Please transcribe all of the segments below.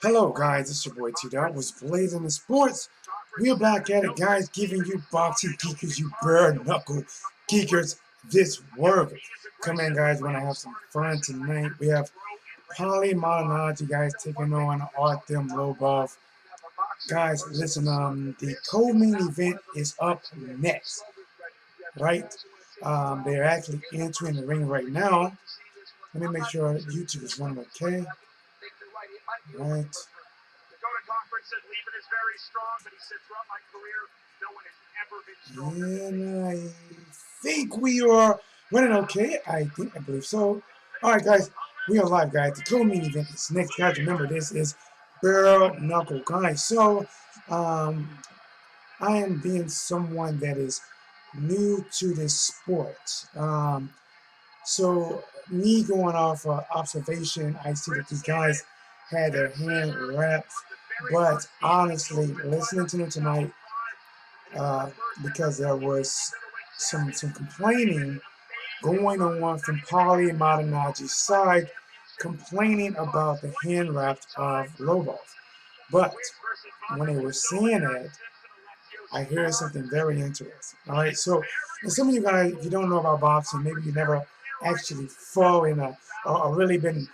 Hello guys, it's your boy T-Dot with Blazing the Sports. We're back at it, guys, giving you boxing geekers, you bare knuckle geekers, this work. Come in, guys, we're gonna have some fun tonight. We have Paulie Malignaggi, guys, taking on Artem Lobov. Guys, listen, the co-main event is up next, right? They're actually entering the ring right now. Let me make sure YouTube is running okay. Right. And I think we are running okay. I believe so. Alright, guys, we are live, guys. The co-main event is next, guys. Remember, this is bare knuckle, guys. So, I am being someone that is new to this sport. So, me going off observation, I see that these guys had their hand wrapped. But honestly, listening to them tonight, because there was some complaining going on from Paulie Malignaggi's side, complaining about the hand wraps of Lobov. But when they were saying that, I hear something very interesting. All right, so and some of you guys, if you don't know about boxing, maybe you never actually fought in or really been,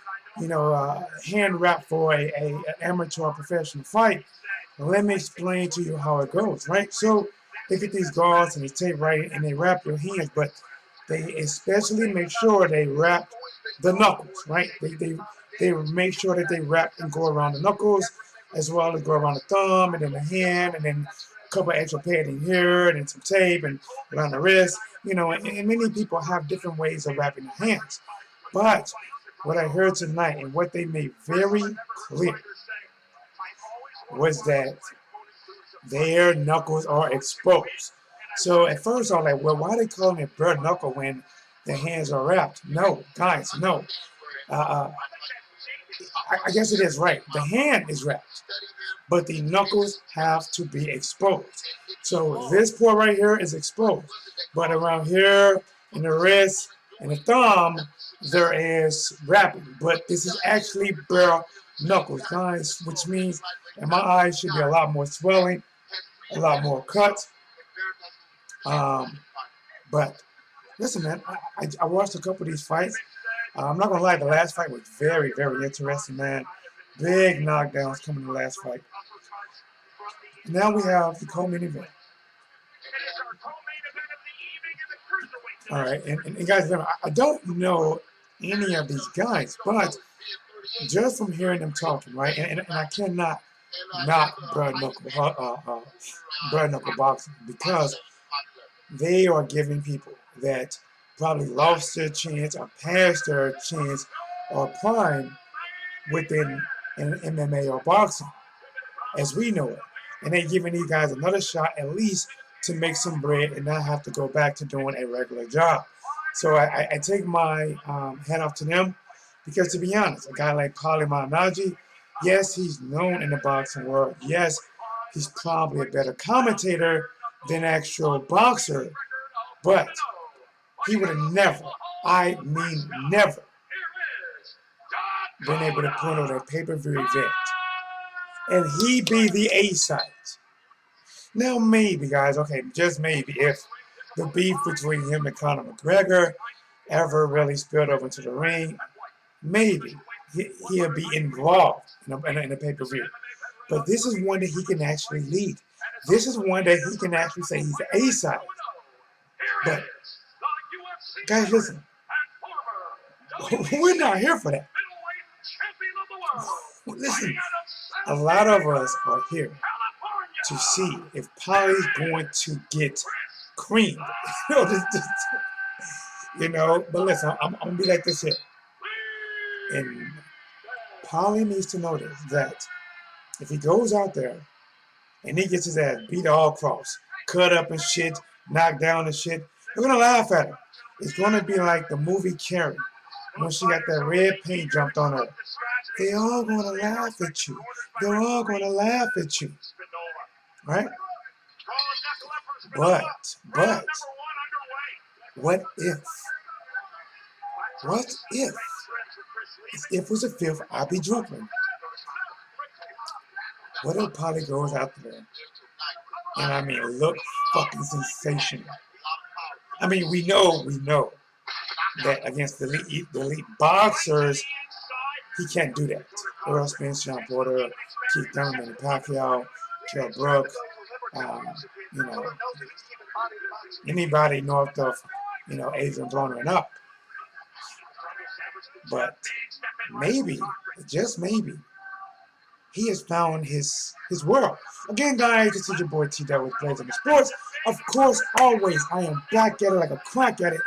hand wrapped for an amateur or professional fight. Let me explain to you how it goes, right? So they get these gauze and they tape right and they wrap your hands, but they especially make sure they wrap the knuckles, right? They make sure that they wrap and go around the knuckles as well as go around the thumb and then the hand and then a couple extra padding here and then some tape and around the wrist, and many people have different ways of wrapping their hands. But what I heard tonight and what they made very clear was that their knuckles are exposed. So at first I was like, well, why are they calling it bare knuckle when the hands are wrapped? No, guys, no. I guess it is right. The hand is wrapped, but the knuckles have to be exposed. So this part right here is exposed, but around here in the wrist and the thumb, there is wrapping. But this is actually bare knuckles, guys, which means in my eyes should be a lot more swelling, a lot more cuts. But listen, man, I watched a couple of these fights. I'm not gonna lie, the last fight was very, very interesting, man. Big knockdowns coming in the last fight. Now we have the co-main event. All right, and guys, remember, I don't know any of these guys, but just from hearing them talking, right, and I cannot knock bare knuckle boxing because they are giving people that probably lost their chance or passed their chance or prime within an MMA or boxing, as we know it. And they're giving these guys another shot at least to make some bread and not have to go back to doing a regular job. So I take my hat off to them because, to be honest, a guy like Paulie Malignaggi, yes, he's known in the boxing world. Yes, he's probably a better commentator than actual boxer, but he would have never, I mean never, been able to put on a pay-per-view event. And he be the A-side. Now maybe, guys, okay, just maybe, if the beef between him and Conor McGregor ever really spilled over into the ring, maybe he'll be involved in a pay-per-view. But this is one that he can actually lead. This is one that he can actually say he's the A-side. But, guys, listen. We're not here for that. Listen, a lot of us are here to see if Paulie's going to get creamed. But listen, I'm going to be like this here. And Paulie needs to know this, that if he goes out there and he gets his ass beat all across, cut up and shit, knocked down and shit, they're going to laugh at him. It's going to be like the movie Carrie, when she got that red paint jumped on her. They're all going to laugh at you. They're all going to laugh at you. Right? But, what if? What if? If was a fifth, I'd be drooping. What if Paulie goes out there and I mean look fucking sensational? I mean we know that against the elite boxers he can't do that. Earl Spence, Sean Porter, Keith Thurman, and Pacquiao, Kell Brook, you know, anybody north of, Adrian Broner and up. But maybe, just maybe, he has found his world. Again, guys, this is your boy T-Dot with Blazing the Sports. Of course, always, I am back at it like a crack at it,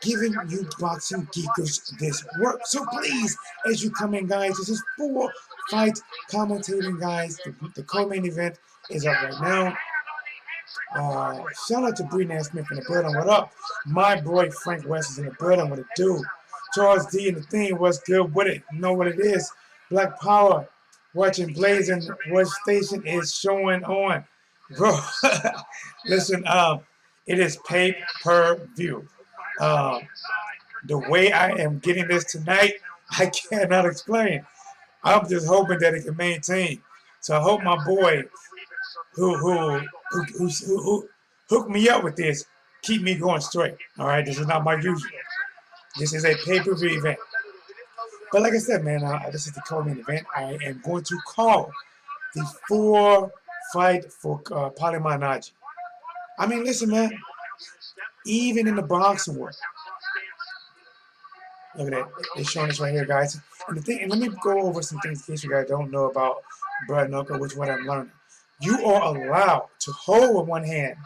giving you boxing geekers this work. So please, as you come in, guys, this is 4-fight commentating, guys. The co-main event is up right now. Shout out to Bree Smith in the building. What up? My boy Frank West is in the building. What it do? Charles D in the thing. What's good with it? You know what it is? Black Power. Watching Blazing. What station is showing on? Bro, listen, it is pay-per-view. The way I am getting this tonight, I cannot explain. I'm just hoping that it can maintain. So I hope my boy who hooked me up with this keep me going straight. All right, this is not my usual. This is a pay-per-view event. But like I said, man, this is the co-main event. I am going to call the 4-fight for Paulie Malignaggi. I mean, listen, man. Even in the boxing world, look at that. They're showing us right here, guys. And let me go over some things in case you guys don't know about Knuckle, which what I'm learning. You are allowed to hold with one hand.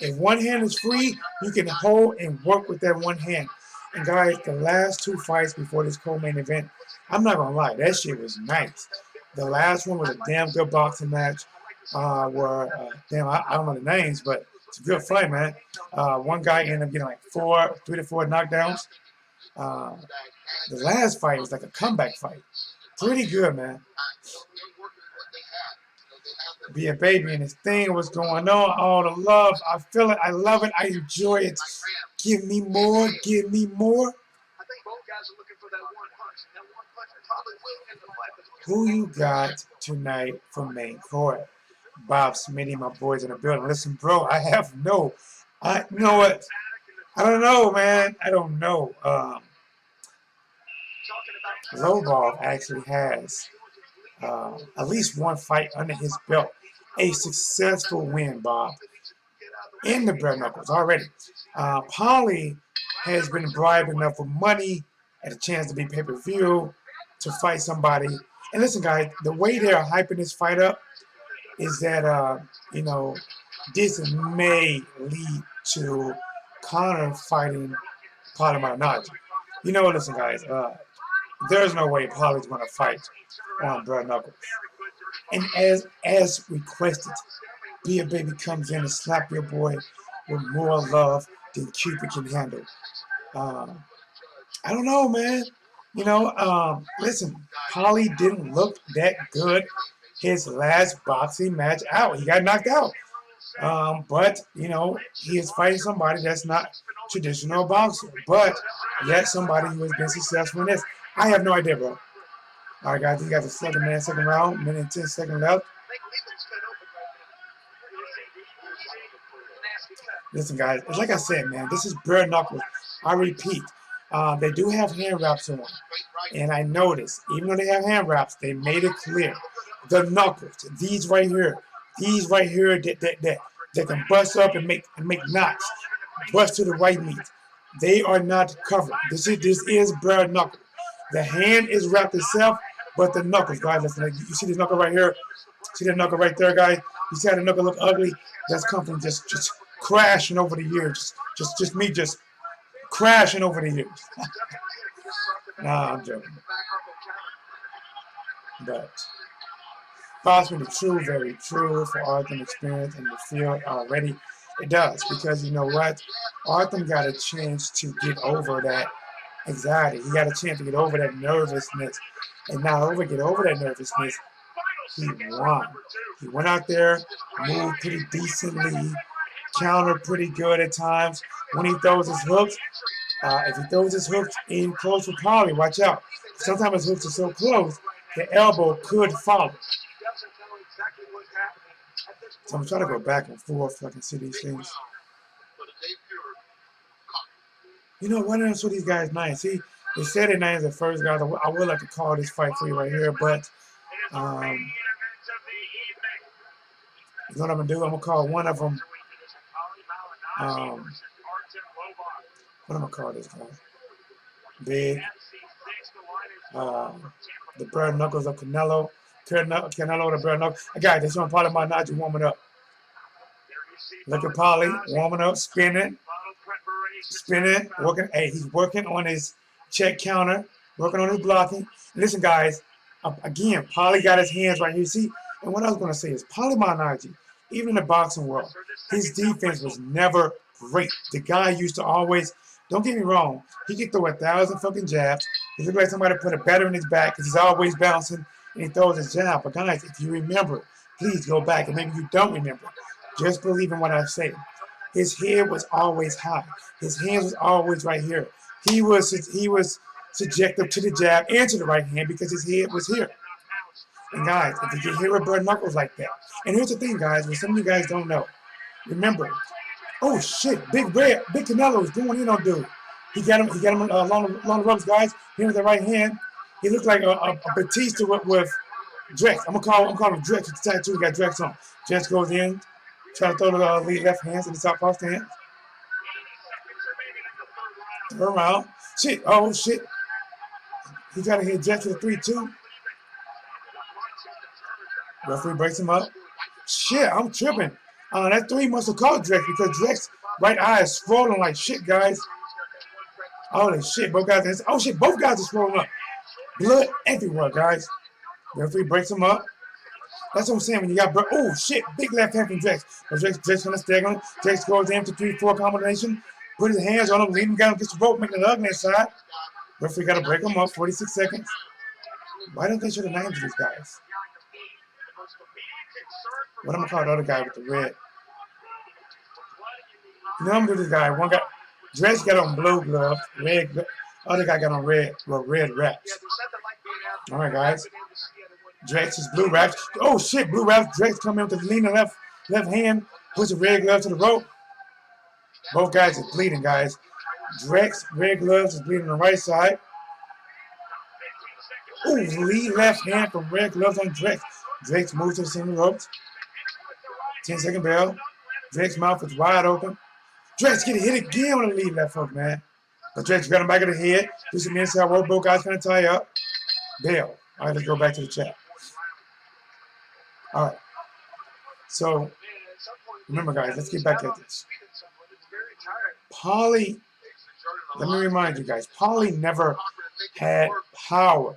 If one hand is free, you can hold and work with that one hand. And guys, the last 2 fights before this co-main event, I'm not gonna lie, that shit was nice. The last one was a damn good boxing match. Where I don't know the names, but it's a good fight, man. One guy ended up getting like 3 to 4 knockdowns. The last fight was like a comeback fight. Pretty good, man. Be a baby and his thing, what's going on, all the love. I feel it, I love it, I enjoy it. Give me more, give me more. Who you got tonight for main court? Bob Smitty, my boys in the building. Listen, bro, you know what? I don't know, man. I don't know. Lobov actually has at least 1 fight under his belt. A successful win, Bob, in the bare knuckles already. Paulie has been bribed enough with money and a chance to be pay-per-view to fight somebody. And listen, guys, the way they're hyping this fight up is that, this may lead to Conor fighting Paulie Malignaggi. Listen, guys, there's no way Paulie's going to fight on bare knuckles. And as requested, Be a Baby comes in and slap your boy with more love than Cupid can handle. I don't know, man. Listen, Paulie didn't look that good his last boxing match out. He got knocked out. But, he is fighting somebody that's not traditional boxer. But yet somebody who has been successful in this. I have no idea, bro. All right, guys, you got the second round, minute and 10 seconds left. Listen, guys, like I said, man, this is bare knuckles. I repeat, they do have hand wraps on. And I noticed, even though they have hand wraps, they made it clear. The knuckles, these right here that can bust up and make knots, bust to the white meat. They are not covered. This is bare knuckle. The hand is wrapped itself, but the knuckles, guys, listen, you see this knuckle right here? See that knuckle right there, guys? You see how the knuckle look ugly? That's come from just crashing over the years. Just me crashing over the years. Nah, I'm joking. But possibly true, very true for Artem experience in the field already. It does, because you know what? Artem got a chance to get over that anxiety. He got a chance to get over that nervousness. And not only get over that nervousness, he won. He went out there, moved pretty decently, counter pretty good at times when he throws his hooks. If he throws his hooks in close with Paulie, watch out. Sometimes his hooks are so close, the elbow could follow. So I'm trying to go back and forth so I can see these things. You know, why don't these guys nice? See, they said their names at first, guys. I would like to call this fight for you right here, but you know what I'm gonna do? I'm gonna call one of them. What am I gonna call this guy? Big. The Bird Knuckles of Canelo. Canelo, the Bird Knuckles. Guys, this one Paulie Malignaggi warming up. Look at Paulie warming up, spinning, working. Hey, he's working on his check counter, working on his blocking. Listen, guys, again, Paulie got his hands right here. See, and what I was going to say is Paulie Malignaggi, even in the boxing world, his defense was never great. The guy used to always, don't get me wrong, he could throw 1,000 fucking jabs. He looked like somebody put a batter in his back because he's always bouncing and he throws his jab. But guys, if you remember, please go back, and maybe you don't remember, just believe in what I say. His head was always high. His hands was always right here. He was subjective to the jab and to the right hand because his head was here. And guys, if you can hear a bird knuckles like that. And here's the thing, guys, what some of you guys don't know. Remember, oh shit, Big Canelo is going in on dude. He got him along the ropes, guys. Here with the right hand. He looked like a Batista with Drex. I'm gonna call him Drex with the tattoo. He got Drex on. Drex goes in, try to throw the lead left hands in the southpaw stance. Third round. Shit. Oh shit. He got to hit Drex with a 3-2. Referee breaks him up. Shit, I'm tripping. That 3 must have caught Drex because Drex right eye is swollen like shit, guys. Holy shit, both guys. Oh shit, both guys are swollen up. Blood everywhere, guys. Referee breaks him up. That's what I'm saying when you got oh shit, big left hand from Drex. But Drex gonna stagger him. Drex goes in to 3-4 combination. Put his hands on him, lead him down against the rope, making it ugly inside. Referee gotta break him up, 46 seconds. Why don't they show the names of these guys? What am I call the other guy with the red? You know I'm with this guy. One guy, Drex got on blue gloves, red. Other guy got on red wraps. All right, guys. Drex is blue wraps. Oh shit, blue wraps. Drex coming in with the leaning left hand, puts the red glove to the rope. Both guys are bleeding, guys. Drex, red gloves, is bleeding on the right side. Ooh, lead left hand from red gloves on Drex. Drex moves to the center ropes. 10-second bell. Drex's mouth is wide open. Drex get hit again with a lead left hook, man. But Drex got him back of the head. Do some inside work. Both guys kind of tie up. Bell. All right, let's go back to the chat. All right. So, remember, guys, let's get back at this. Paulie, let me remind you guys, Paulie never had power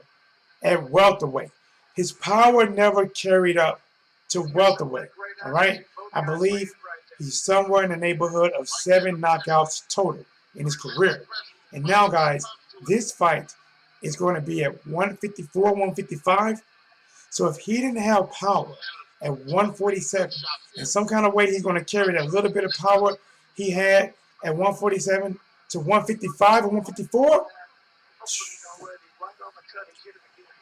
at welterweight. His power never carried up to welterweight, all right? I believe he's somewhere in the neighborhood of 7 knockouts total in his career. And now, guys, this fight is going to be at 154, 155. So if he didn't have power at 147, in some kind of way he's going to carry that little bit of power he had at 147 to 155 or 154.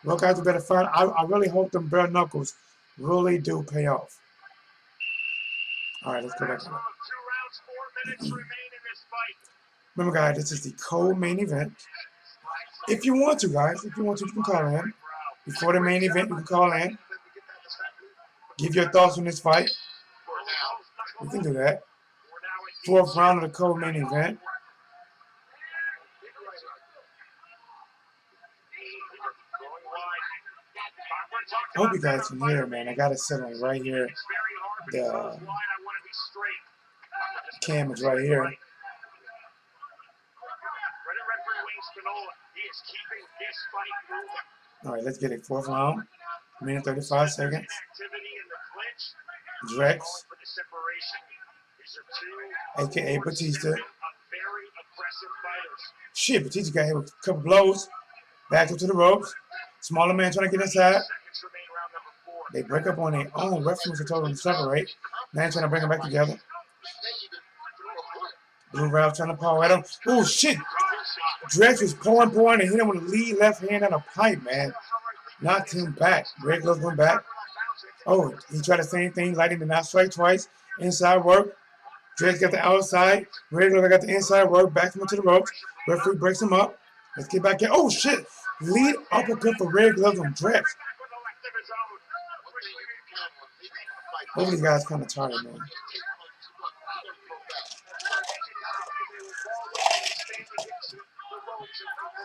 Look out, you better find. I really hope them bare knuckles really do pay off. All right, let's go back to it. Remember, guys, this is the co-main event. If you want to, guys, you can call in. Before the main event, you can call in. Give your thoughts on this fight. We can do that. 4th round of the co-main event. I hope you guys can hear, man. I got it set on right here. The cam is right here. All right, let's get it. 4th round. 1:35 seconds. Drex, a.k.a. Batista. Shit, Batista got hit with a couple blows. Back up to the ropes. Smaller man trying to get inside. They break up on their own. Referees are told them to separate. Man trying to bring them back together. Blue Ralph trying to power at him. Oh, shit. Drex was pouring, and hit him with a lead left hand on a pipe, man. Knocked him back. Red Gloves went back. Oh, he tried the same thing, lighting the not strike twice. Inside work. Drex got the outside. Red Gloves got the inside work. Backs him into the ropes. Referee breaks him up. Let's get back in. Oh, shit. Lead uppercut for Red Gloves on Drex. Both of these guys kind of tired, man.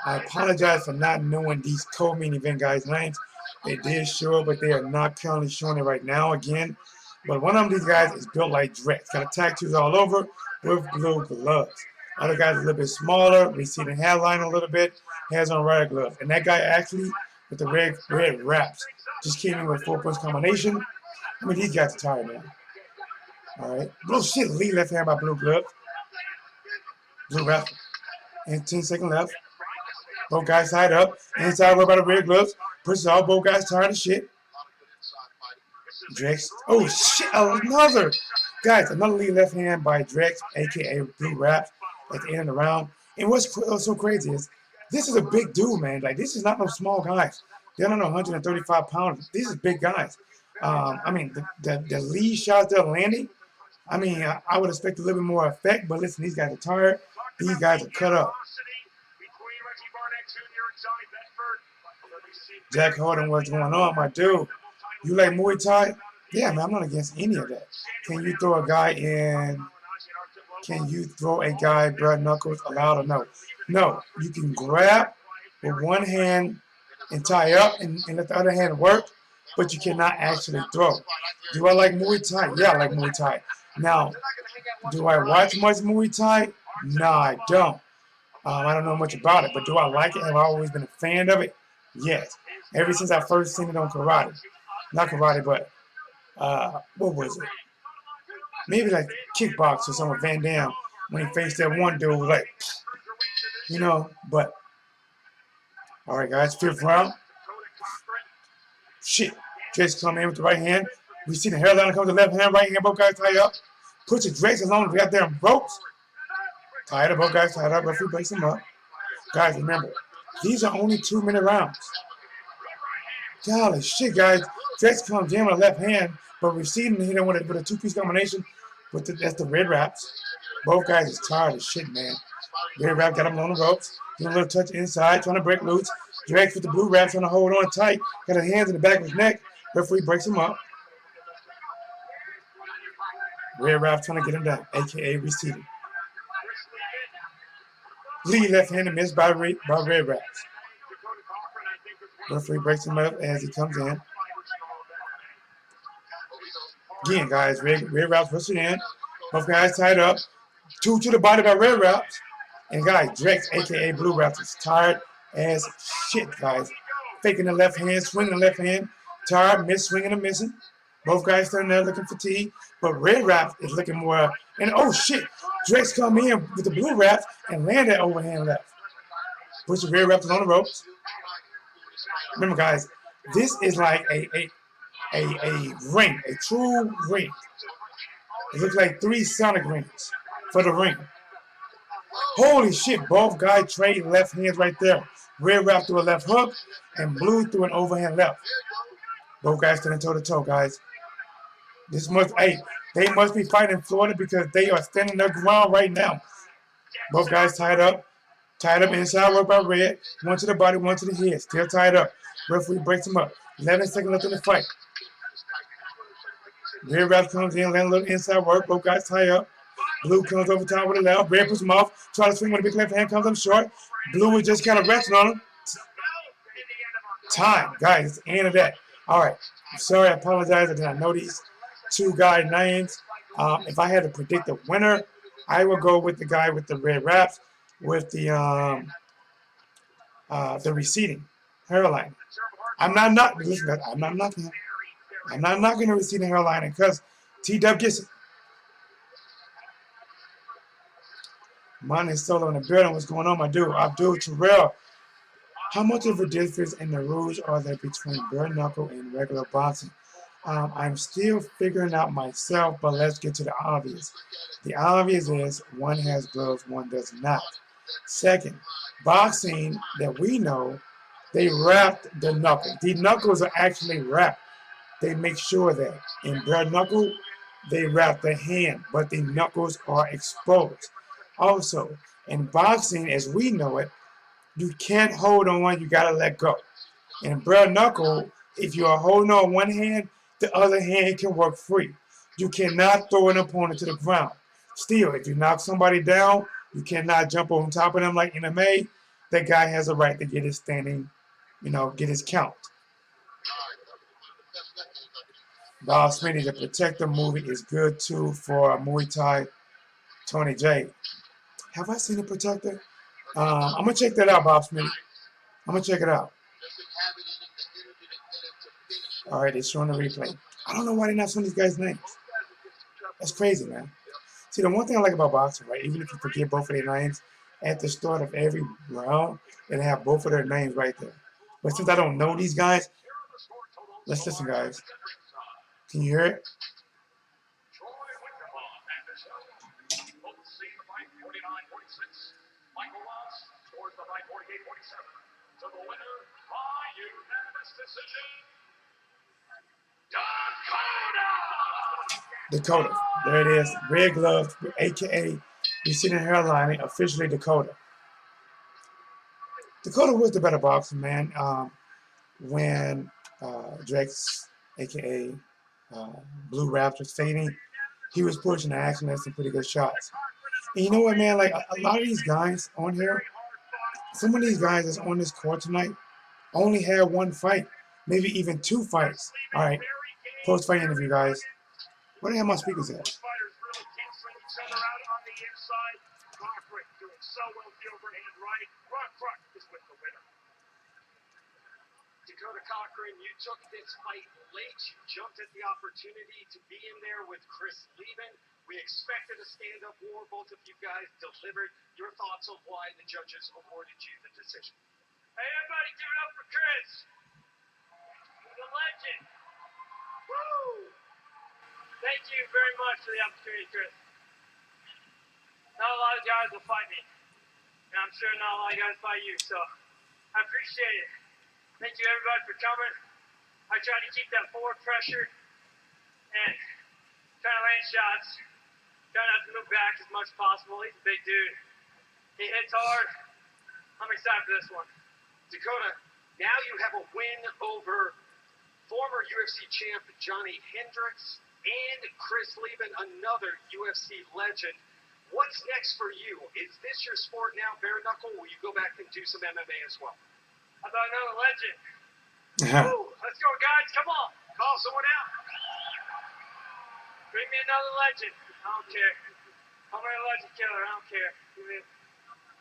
I apologize for not knowing these co-main event guys' names. They did show, but they are not currently showing it right now again. But one of these guys is built like Drex. Got tattoos all over with blue gloves. Other guy's a little bit smaller, receding hairline a little bit, has on red gloves. And that guy actually, with the red wraps, just came in with 4 punch combination. I mean, these guys are tired, man. All right. Blue shit, lead left hand by blue gloves. Blue wrap. And 10-second left. Both guys tied up. Inside work by the red gloves. Pushes all both guys tired of shit. Drex. Oh, shit. Another. Guys, another lead left hand by Drex, a.k.a. Blue Wraps, at the end of the round. And what's so crazy is this is a big dude, man. Like, this is not no small guys. They're not 135 pounds. These are big guys. I mean, the lead shots they're landing, I mean, I would expect a little bit more effect, but listen, these guys are tired. These guys are cut up. Jack Harden, what's going on, my dude? You like Muay Thai? Yeah, man, I'm not against any of that. Can you throw a guy in? Can you throw a guy, blood knuckles, allowed or no? No, you can grab with one hand and tie up and let the other hand work, but you cannot actually throw. Do I like Muay Thai? Yeah, I like Muay Thai. Now, do I watch much Muay Thai? No, I don't. I don't know much about it, but do I like it? Have I always been a fan of it? Yes. Ever since I first seen it on karate. Not karate, but what was it? Maybe like kickbox or something, Van Damme, when he faced that one dude, like, you know, but, all right, guys, 5th round. Shit. Drex come in with the right hand. We see the hairline come to the left hand, right hand, both guys tie up. Push the Drex along, we got there in ropes. Tied up, both guys tied up, referee breaks them up. Guys, remember, these are only 2-minute rounds. Golly shit, guys. Drex comes in with a left hand, but receding hit him with a 2-piece combination. That's the red wraps. Both guys is tired of shit, man. Red wrap got him on the ropes. Doing a little touch inside, trying to break loose. Drex with the blue wrap trying to hold on tight. Got his hands in the back of his neck. Referee breaks him up. Red wrap trying to get him down, a.k.a. receding. Lead left hand and missed by red wraps. Referee breaks him up as he comes in. Again, guys, red wraps pushing in. Both guys tied up. 2 to the body by red wraps. And guys, Drex, a.k.a. blue wraps, is tired as shit, guys. Faking the left hand, swinging the left hand. Tired, swinging and missing. Both guys standing there looking fatigued. But red wraps is looking more. And oh shit, Drex come in with the blue wraps and land that overhand left. Push the red wraps on the ropes. Remember, guys, this is like a ring, a true ring. It looks like 3 Sonic rings for the ring. Holy shit, both guys trade left hands right there. Red wrap through a left hook and blue through an overhand left. Both guys standing toe-to-toe, guys. They must be fighting in Florida because they are standing their ground right now. Both guys tied up inside work by red. One to the body, one to the head. Still tied up. Referee breaks him up. 11 seconds left in the fight. Red wrap comes in, land a little inside work. Both guys tie up. Blue comes over top with the left. Red puts him off. Try to swing with a big left hand. Comes up short. Blue is just kind of resting on him. Time, guys. It's the end of that. All right. I'm sorry. I apologize. I did not know these 2 guy names. If I had to predict a winner, I would go with the guy with the red wraps with the receding hairline. I'm not knocking him. I'm not knocking the receding hairline because T-Dub gets it. Money Solo in the building. What's going on, my dude? Abdul Terrell. How much of a difference in the rules are there between bare knuckle and regular boxing? I'm still figuring out myself, but let's get to the obvious. The obvious is one has gloves, one does not. Second, boxing that we know, they wrapped the knuckle. The knuckles are actually wrapped. They make sure that in bare knuckle, they wrap the hand, but the knuckles are exposed. Also, in boxing, as we know it, you can't hold on, you gotta let go. In bare knuckle, if you are holding on one hand, the other hand can work free. You cannot throw an opponent to the ground. Still, if you knock somebody down, you cannot jump on top of them like MMA. That guy has a right to get his standing, get his count. Bob Smitty, the Protector movie is good too for Muay Thai. Tony J. Have I seen the Protector? I'm gonna check that out, Bob Smitty. I'm gonna check it out. All right, it's showing the replay. I don't know why they're not showing these guys' names. That's crazy, man. See, the one thing I like about boxing, right? Even if you forget both of their names, at the start of every round, they have both of their names right there. But since I don't know these guys, let's listen, guys. Can you hear it? Dakota. There it is. Red gloves, aka receding hairline, officially Dakota. Dakota was the better boxer, man. When Drake's, aka Blue Raptors, fading, he was pushing the action at some pretty good shots. And you know what, man? Like a lot of these guys on here, some of these guys that's on this court tonight only had one fight, maybe even two fights. All right, post-fight interview, guys. Where the hell my speakers at? Dakota Cochran, you took this fight late. You jumped at the opportunity to be in there with Chris Lieben. We expected a stand-up war. Both of you guys delivered. Your thoughts on why the judges awarded you the decision? Hey, everybody, give it up for Chris. The legend. Woo! Thank you very much for the opportunity, Chris. Not a lot of guys will fight me. And I'm sure not a lot of guys fight you, so I appreciate it. Thank you, everybody, for coming. I try to keep that forward pressure and try to land shots. Try not to move back as much as possible. He's a big dude. He hits hard. I'm excited for this one. Dakota, now you have a win over former UFC champ Johnny Hendricks and Chris Lieben, another UFC legend. What's next for you? Is this your sport now, bare knuckle, or will you go back and do some MMA as well? How about another legend? Woo, let's go, guys. Come on. Call someone out. Bring me another legend. I don't care. I'm a legend killer. I don't care.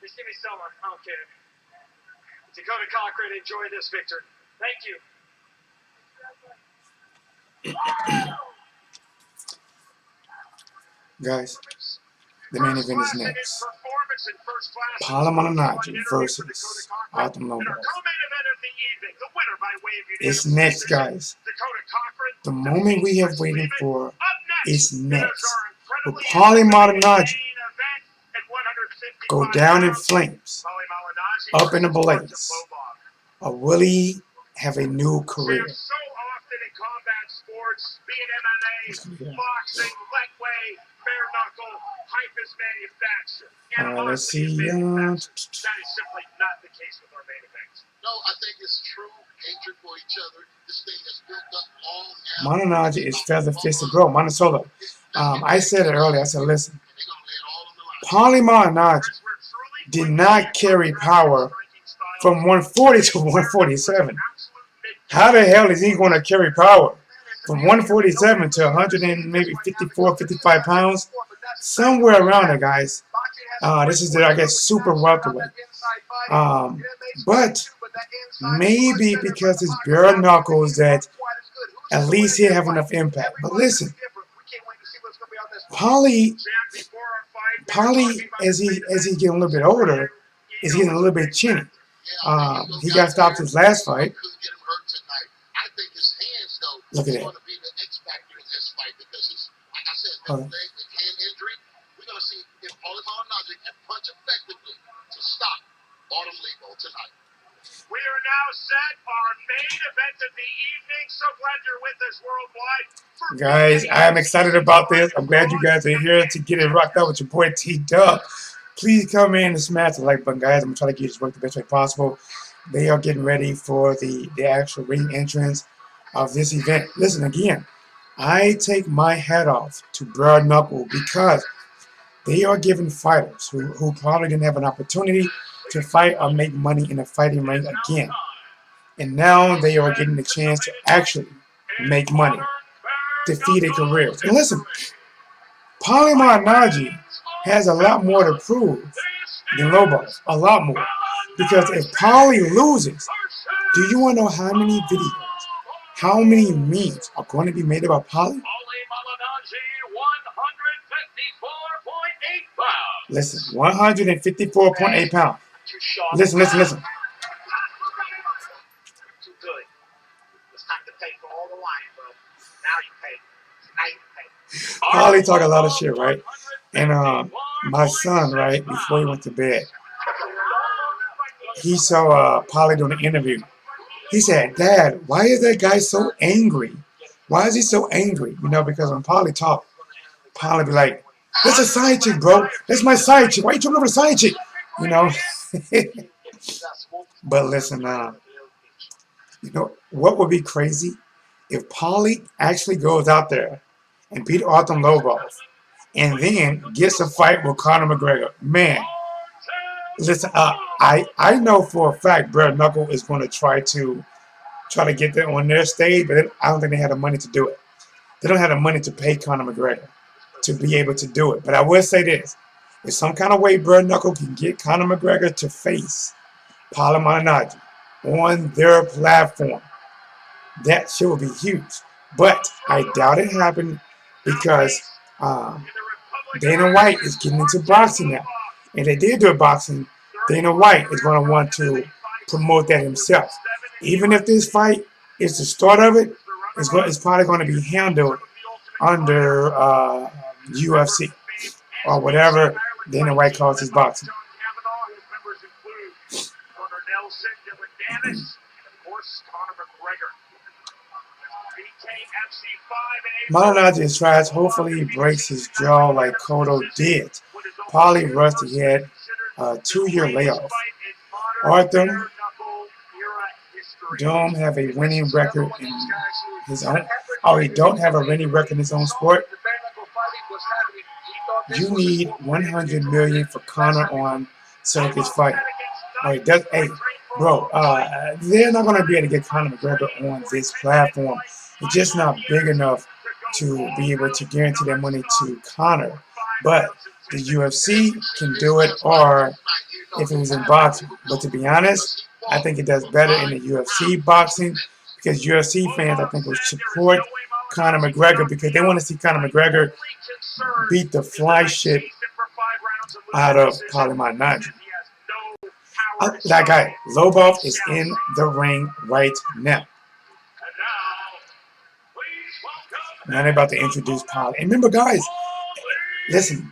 Just give me someone. I don't care. Dakota Cochran, enjoy this, Victor. Thank you. Guys, the main event is next. Paulie Malignaggi versus Artem lobov. It's next, guys. The moment we have waited for is next. Will Paulie Malignaggi go down in flames, up in a blaze, or will he have a new career? Sports, be it MMA, boxing, lightweight, bare knuckle, hype is manufactured. Let's see. That is simply not the case with our main events. No, I think it's true hatred for each other. This thing has built up long now. Malignaggi is feather fisted, bro. Minnesota. I said it earlier. I said, listen, Paulie Malignaggi did not carry power from 140 to 147. How the hell is he going to carry power from 147 to 100 and maybe 54, 55 pounds? Somewhere around there, guys. This is, I guess, super welterweight. But maybe because it's bare knuckles that at least he'll have enough impact. But listen, Paulie, as he getting a little bit older, is getting a little bit chinny. He got stopped his last fight. Look at that. Hold on. leg and hand injury. We're going to see if Paulie Malignaggi can punch effectively to stop Artem Lobov tonight. We are now set our main event of the evening. So glad you're with us worldwide. Guys, I am excited about this. I'm glad you guys are here to get it rocked out with your boy T-Dub. Please come in and smash the like button, guys. I'm going to try to get this work the best way possible. They are getting ready for the actual ring entrance of this event. Listen, again, I take my hat off to Knuckle because they are giving fighters who probably didn't have an opportunity to fight or make money in a fighting ring again. And now they are getting the chance to actually make money, defeat their careers. And listen, Paulie Malignaggi has a lot more to prove than Lobov. A lot more. Because if Paulie loses, do you want to know how many videos, how many memes are going to be made about Paulie? Listen, 154.8 pounds. Listen. Too good. It's time to pay for all the lying, bro. Now you pay. Now you pay. Paulie talk a lot of shit, right? And my son, right, before he went to bed, he saw Paulie doing an interview. He said, "Dad, why is that guy so angry? Why is he so angry?" You know, because when Paulie talk, Paulie be like, "That's a side chick, bro. That's my side chick. Why you jumping over the side chick?" You know. But listen, you know what would be crazy if Paulie actually goes out there and beat Artem Lobov and then gets a fight with Conor McGregor. Man, listen, I know for a fact Knuckle is going to try to get that on their stage, but I don't think they have the money to do it. They don't have the money to pay Conor McGregor to be able to do it. But I will say this: if some kind of way Knuckle can get Conor McGregor to face Paulie Malignaggi on their platform, that shit will be huge. But I doubt it happened because Dana White is getting into boxing now. And they did do a boxing, Dana White is going to want to promote that himself. Even if this fight is the start of it, it's probably going to be handled under UFC or whatever Dana White calls his boxing. Malignaggi tries. Hopefully he breaks his jaw like Cotto did. Paulie rushed. He had a 2-year layoff. Artem don't have a winning record in his own. Oh, he don't have a winning record in his own sport. You need 100 million for Conor on Circus fight. Oh, he does. Hey, bro, they're not gonna be able to get Conor McGregor on this platform. It's just not big enough to be able to guarantee that money to Conor. But the UFC can do it, or if it was in boxing. But to be honest, I think it does better in the UFC boxing because UFC fans, I think, will support Conor McGregor because they want to see Conor McGregor beat the fly shit out of Paulie Malignaggi. That guy, Lobov, is in the ring right now. Now they're about to introduce Paulie. And remember, guys, listen,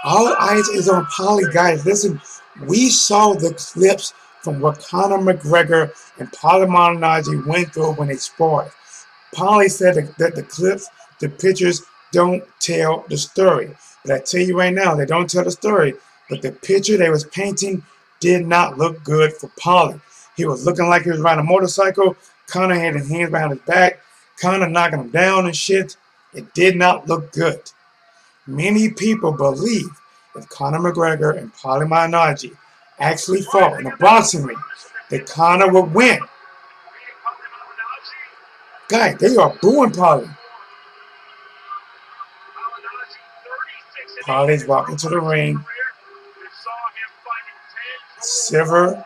all eyes is on Paulie, guys. Listen, we saw the clips from what Conor McGregor and Paulie Malignaggi went through when they sparred. Paulie said that the clips, the pictures don't tell the story. But I tell you right now, they don't tell the story. But the picture they was painting did not look good for Paulie. He was looking like he was riding a motorcycle. Conor had his hands behind his back. Conor knocking him down and shit. It did not look good. Many people believe if Conor McGregor and Paulie Malignaggi actually fought in a boxing ring, that Conor would win. Guys, they are booing Paulie. Paulie's walking to the ring. Silver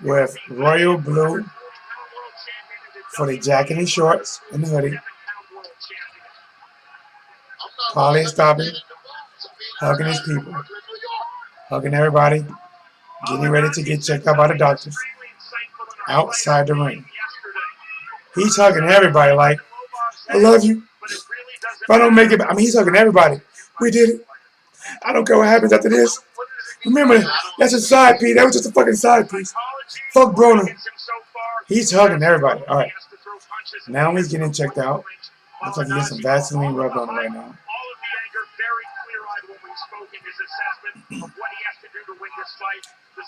with royal blue for the jacket and shorts and the hoodie. Paulie is stopping, hugging his people, hugging everybody, getting ready to get checked out by the doctors outside the ring. He's hugging everybody like, "I love you. If I don't make it, I mean, he's hugging everybody. We did it. I don't care what happens after this. Remember, that's a side piece. That was just a fucking side piece. Fuck Broner. He's hugging everybody. All right. Now he's getting checked out. Looks like he gets some Vaseline rubbed on him right now.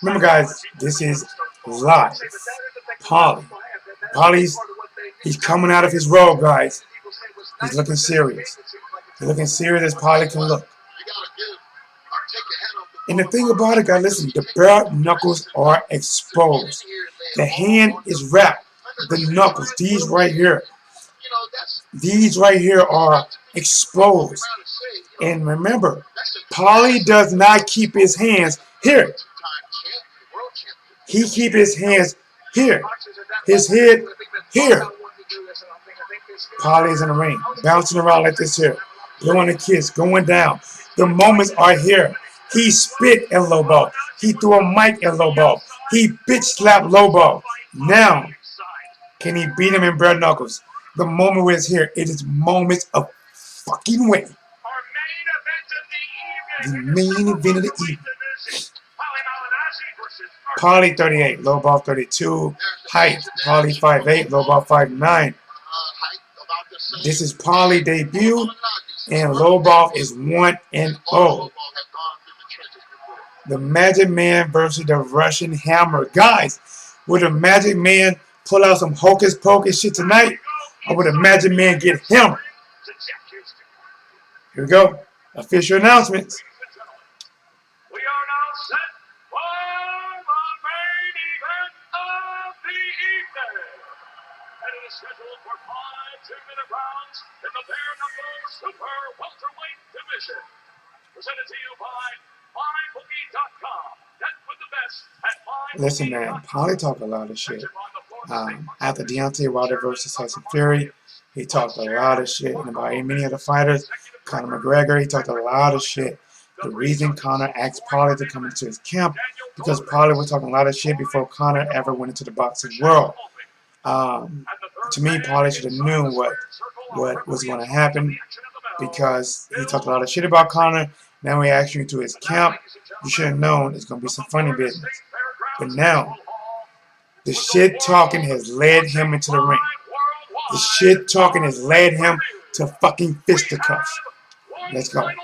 Remember, guys, this is live. He's coming out of his role, guys. He's looking serious. He's looking serious as Paulie can look. And the thing about it, guys, listen, the bare knuckles are exposed. The hand is wrapped. The knuckles, these right here are exposed. And remember, Paulie does not keep his hands here. He keeps his hands here. His head here. Paulie's in the ring, bouncing around like this here, blowing a kiss, going down. The moments are here. He spit at Lobov. He threw a mic at Lobov. He bitch slapped Lobov. Now, can he beat him in bare knuckles? The moment is here. It is moments of fucking win. The main event of the evening. Paulie 38, Lobov 32. Height, Paulie 5'8", Lobov 5'9". This is Paulie debut, and Lobov is 1-0. The Magic Man versus the Russian Hammer. Guys, will the Magic Man pull out some hocus pocus shit tonight? Or will the Magic Man get hammered? Here we go. Official announcements. We are now set for the main event of the evening. And it is scheduled for 5 2-minute rounds in the bare knuckle super welterweight division. Presented to you by MyBookie.com. Bet with the best at MyBookie.com. Listen, man, Paulie talked a lot of shit. After Deontay Wilder versus Tyson Fury, he talked a lot of shit. And about many other fighters, Conor McGregor, he talked a lot of shit. The reason Conor asked Paulie to come into his camp, because Paulie was talking a lot of shit before Conor ever went into the boxing world. To me, Paulie should have known what was going to happen, because he talked a lot of shit about Conor. Now he asked you to his camp. You should have known it's going to be some funny business. But now, the shit talking has led him into the ring. The shit talking has led him to fucking fisticuffs. Let's go. What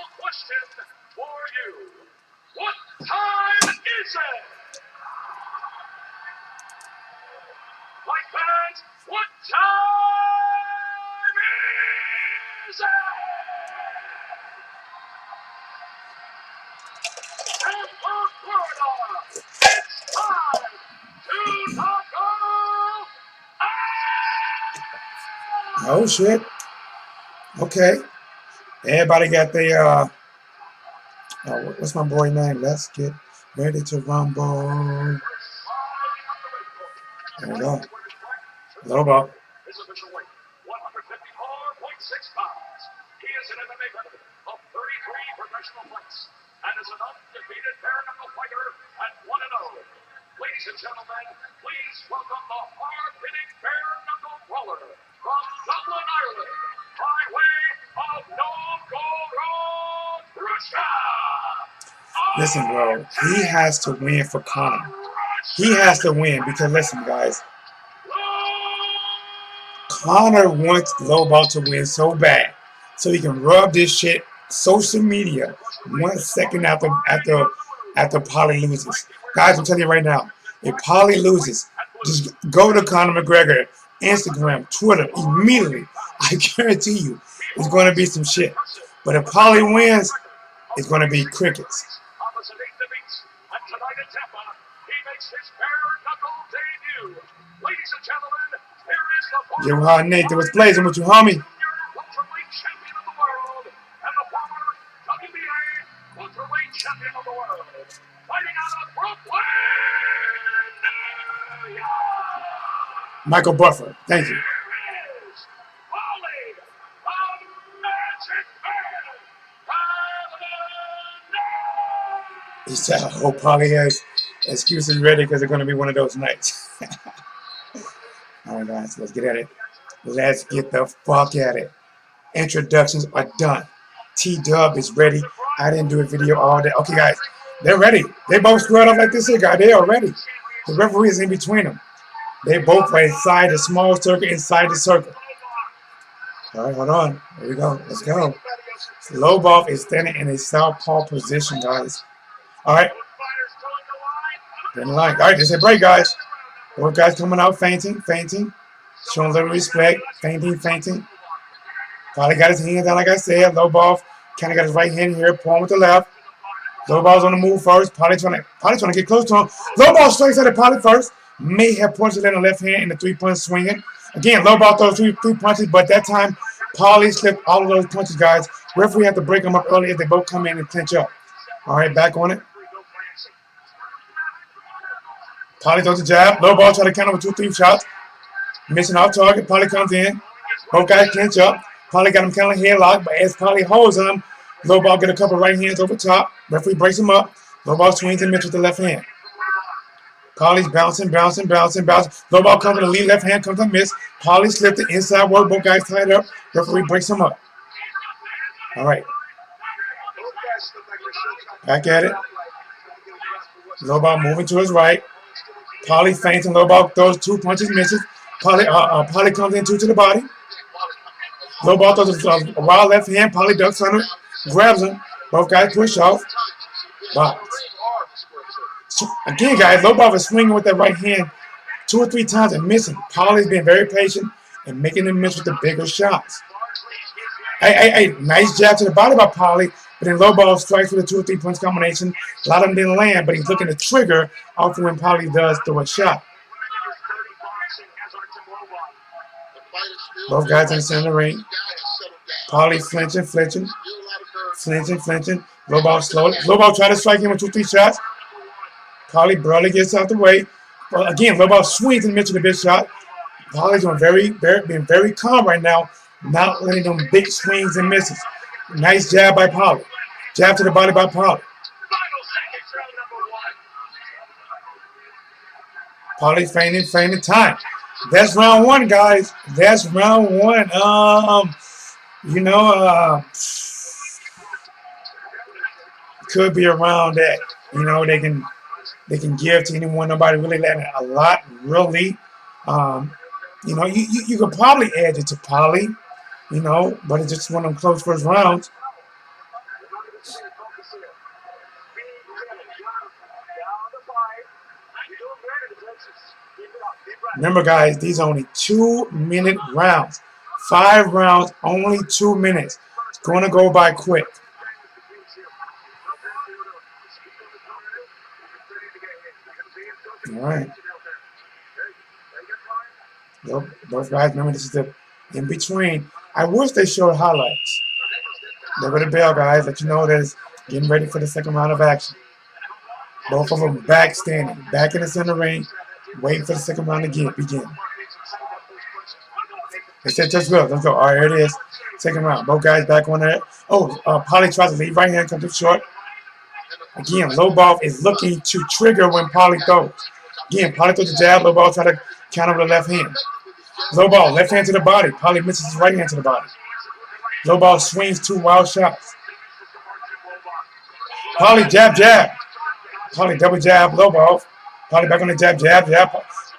time is it? My fans, what time is it? Tampa, Florida, it's time to knock off. Oh shit. Okay. Everybody got their what's my boy name? Let's get ready to rumble. There we go. Lobo. His official weight, 154.6 pounds. He is an MMA veteran of 33 professional fights and is an undefeated bare knuckle fighter at 1-0. Ladies and gentlemen, please welcome the hard-hitting bare knuckle brawler from Dublin, Ireland, by way of Novgorod, Russia. Listen, bro, he has to win for Conor. He has to win because, listen, guys, Conor wants Lobov to win so bad so he can rub this shit social media 1 second after Paulie loses. Guys, I'm telling you right now, if Paulie loses, just go to Conor McGregor, Instagram, Twitter, immediately. I guarantee you, it's going to be some shit. But if Paulie wins, it's going to be crickets. And tonight in Tampa, he makes his bare knuckle debut. Ladies and gentlemen, here is the Yo, how Nathan was blazing with you, homie. welterweight champion of the world and the former WBA welterweight champion of the world, fighting out of Brooklyn, New York. Michael Buffer, thank you. Here is Paulie, the Magic Man, Malignaggi. He said, I hope Paulie has excuses ready because it's going to be one of those nights. All right, guys, let's get at it. Let's get the fuck at it. introductions are done. T-Dub is ready. I didn't do a video all day. Okay, guys, they're ready. They both squared up like this here, guys. They are ready. The referee is in between them. They both are inside the small circle, inside the circle. All right, hold on. Here we go. Let's go. Lobov is standing in a southpaw position, guys. All right. In the line. All right, this is a break, guys. Both guys coming out fainting. Showing a little respect. Fainting. Probably got his hand down, like I said. Lobov kind of got his right hand here, pulling with the left. Lobov's on the move first. Paulie trying to get close to him. Lobov strikes at the Paulie first. May have punched it in the left hand in the three-punch swinging. Again, Lobov throws three punches, but that time Paulie slipped all of those punches, guys. Referee had to break them up early if they both come in and clinch up. All right, back on it. Paulie throws a jab. Lobov try to counter with 2-3 shots. Missing off target. Paulie comes in. Both guys clinch up. Paulie got him kind of headlocked, but as Paulie holds him, Lobov get a couple right hands over top. Referee breaks him up. Lobov swings and misses with the left hand. Paulie's bouncing. Lobov comes to the lead left hand, comes to miss. Paulie slipped the inside work. Both guys tied up. Referee breaks him up. All right. Back at it. Lobov moving to his right. Paulie feints and Lobov throws 2 punches, misses. Paulie comes in 2 to the body. Lobov throws a wild left hand. Paulie ducks under, grabs him. Both guys push off. But again, guys, Lobov is swinging with that right hand 2 or 3 times and missing. Paulie's been very patient and making him miss with the bigger shots. Hey, nice jab to the body by Paulie, but then Lobov strikes with a 2 or 3 punch combination. A lot of them didn't land, but he's looking to trigger off when Paulie does throw a shot. Both guys in the center of the ring. Paulie flinching. Lobov slowly. Lobov trying to strike him with 2-3 shots. Paulie barely gets out the way. Well, again, Lobov swings and misses the big shot. Paulie's being very calm right now, not letting them big swings and misses. Nice jab by Paulie. Jab to the body by Paulie. Paulie feigning time. That's round 1, guys. That's round 1. Could be around that. They can give to anyone. Nobody really letting a lot, really. You could probably edge it to Paulie, but it's just one of them close first rounds. Remember, guys, these are only 2-minute rounds. 5 rounds, only 2 minutes. It's going to go by quick. All right. Both guys, remember, this is the in between. I wish they showed highlights. There with the bell, guys. Let you know that it's getting ready for the second round of action. Both of them back standing, back in the center ring, waiting for the second round to begin. They said, just go. Let's go. All right, here it is. Second round. Both guys back on there. Paulie tries to lead right hand, comes up short. Again, Lobov is looking to trigger when Paulie throws. Again, Paulie throws the jab. Lobov tries to counter with the left hand. Lobov, left hand to the body. Paulie misses his right hand to the body. Lobov swings 2 wild shots. Paulie jab. Paulie double jab, Lobov. Paulie back on the jab.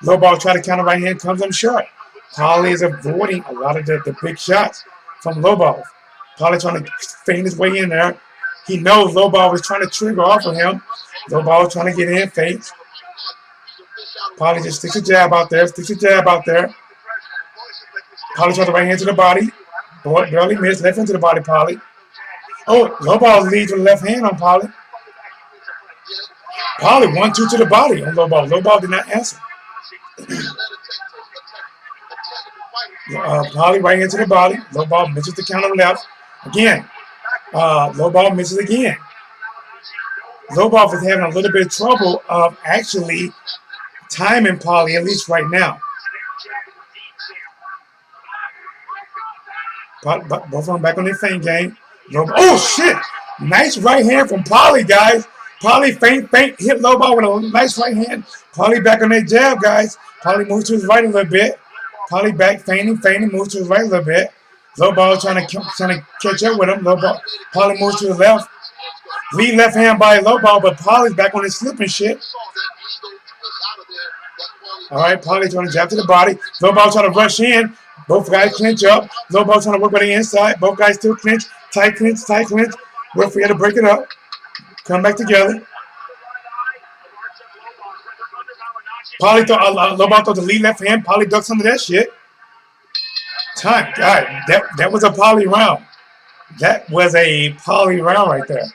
Lobov try to counter right hand, comes up short. Paulie is avoiding a lot of the big shots from Lobov. Paulie trying to feint his way in there. He knows Lobov is trying to trigger off of him. Lobov trying to get in, feints. Paulie just sticks a jab out there. Paulie tries the right hand to the body. Barely missed. Left hand to the body, Paulie. Lobov leads with the left hand on Paulie. Paulie 1-2 to the body on Lobov. Lobov did not answer. Paulie right hand to the body. Lobov misses the counter left. Again, Lobov misses again. Lobov is having a little bit of trouble of actually timing Paulie, at least right now. But both of them back on their feint game. Oh, shit! Nice right hand from Paulie, guys. Paulie feint, hit Lobov with a nice right hand. Paulie back on their jab, guys. Paulie moves to his right a little bit. Paulie back, feinting, moves to his right a little bit. Low ball trying to catch up with him. Low ball. Paulie moves to the left. Lead left hand by low ball, but Paulie's back on his slipping shit. All right, Paulie trying to jab to the body. Low ball trying to rush in. Both guys clinch up. Low ball trying to work by the inside. Both guys still clinch. Tight clinch, tight clinch. Referee had to break it up. Come back together. Paulie low ball throws the lead left hand. Paulie ducks under that shit. Time, God, that was a Paulie round. That was a Paulie round right there.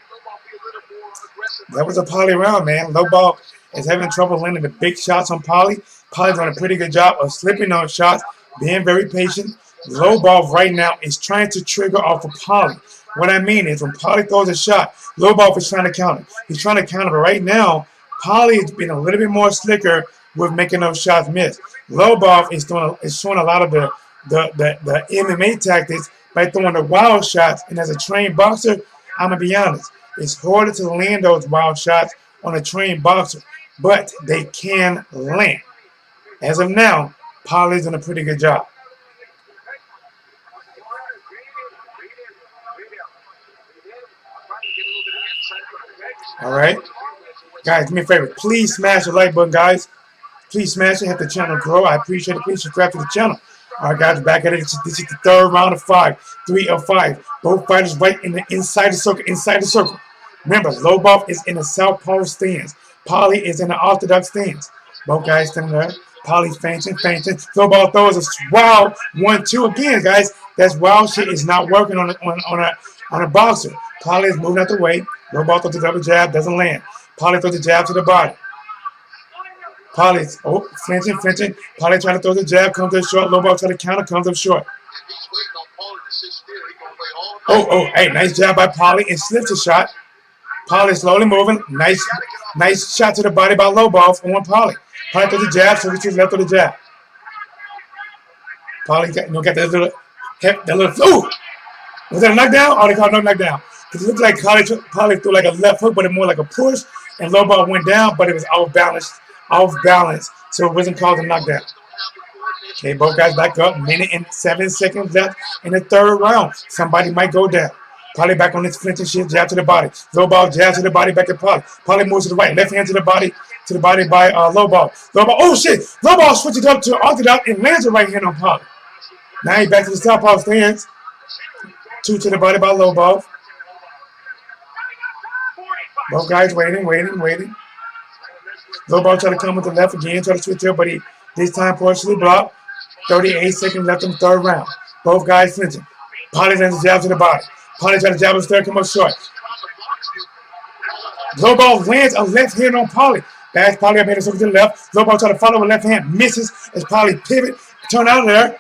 That was a Paulie round, man. Low ball is having trouble landing the big shots on Paulie. Paulie's doing a pretty good job of slipping on shots, being very patient. Low ball right now is trying to trigger off of Paulie. What I mean is when Paulie throws a shot, low ball is trying to counter. He's trying to counter, but right now, Paulie is being a little bit more slicker with making those shots miss. Low ball is showing a lot of the MMA tactics by throwing the wild shots, and as a trained boxer, I'm gonna be honest, it's harder to land those wild shots on a trained boxer, but they can land. As of now, Paulie's doing a pretty good job. All right, guys, do me a favor, please smash the like button, guys. Please smash it, help the channel grow. I appreciate it. Please subscribe to the channel. All right, guys, back at it. This is the third round of 5. 3 of 5. Both fighters right in the inside the circle. Inside the circle. Remember, Lobov is in a southpaw stance. Paulie is in an orthodox stance. Both guys standing there. Paulie's fainting. Lobov throws a wild 1-2 again, guys. That's wild shit. Is not working on a boxer. Paulie is moving out the way. Lobov throws a double jab, doesn't land. Paulie throws a jab to the body. Paulie's flinching. Paulie trying to throw the jab, comes up short. Low ball trying to counter, comes up short. Hey, nice jab by Paulie and slips a shot. Paulie slowly moving. Nice shot to the body by low ball on Paulie. Paulie throws the jab, so to the left of the jab. Paulie got that little. Ooh! Was that a knockdown? They called no knockdown. Because it looked like Paulie threw like a left hook, but it more like a push, and low ball went down, but it was off balance, so it wasn't called a knockdown. Okay, both guys back up. Minute and 7 seconds left in the third round. Somebody might go down. Paulie back on this flinching shit, jab to the body. Low ball, jab to the body, back to Paulie. Paulie moves to the right, left hand to the body by low ball. Oh shit! Low ball switches up to orthodox and lands a right hand on Paulie. Now he's back to the southpaw stance. 2 to the body by low ball. Both guys waiting. Low ball try to come with the left again, try to switch up, but he this time partially blocked. 38 seconds left in the third round. Both guys flinching. Paulie lands a jab to the body. Paulie trying to jab his third, come up short. Low ball lands a left hand on Paulie. Bash Paulie, I made a circle to the left. Low ball trying to follow with left hand, misses as Paulie pivot, turn out of there.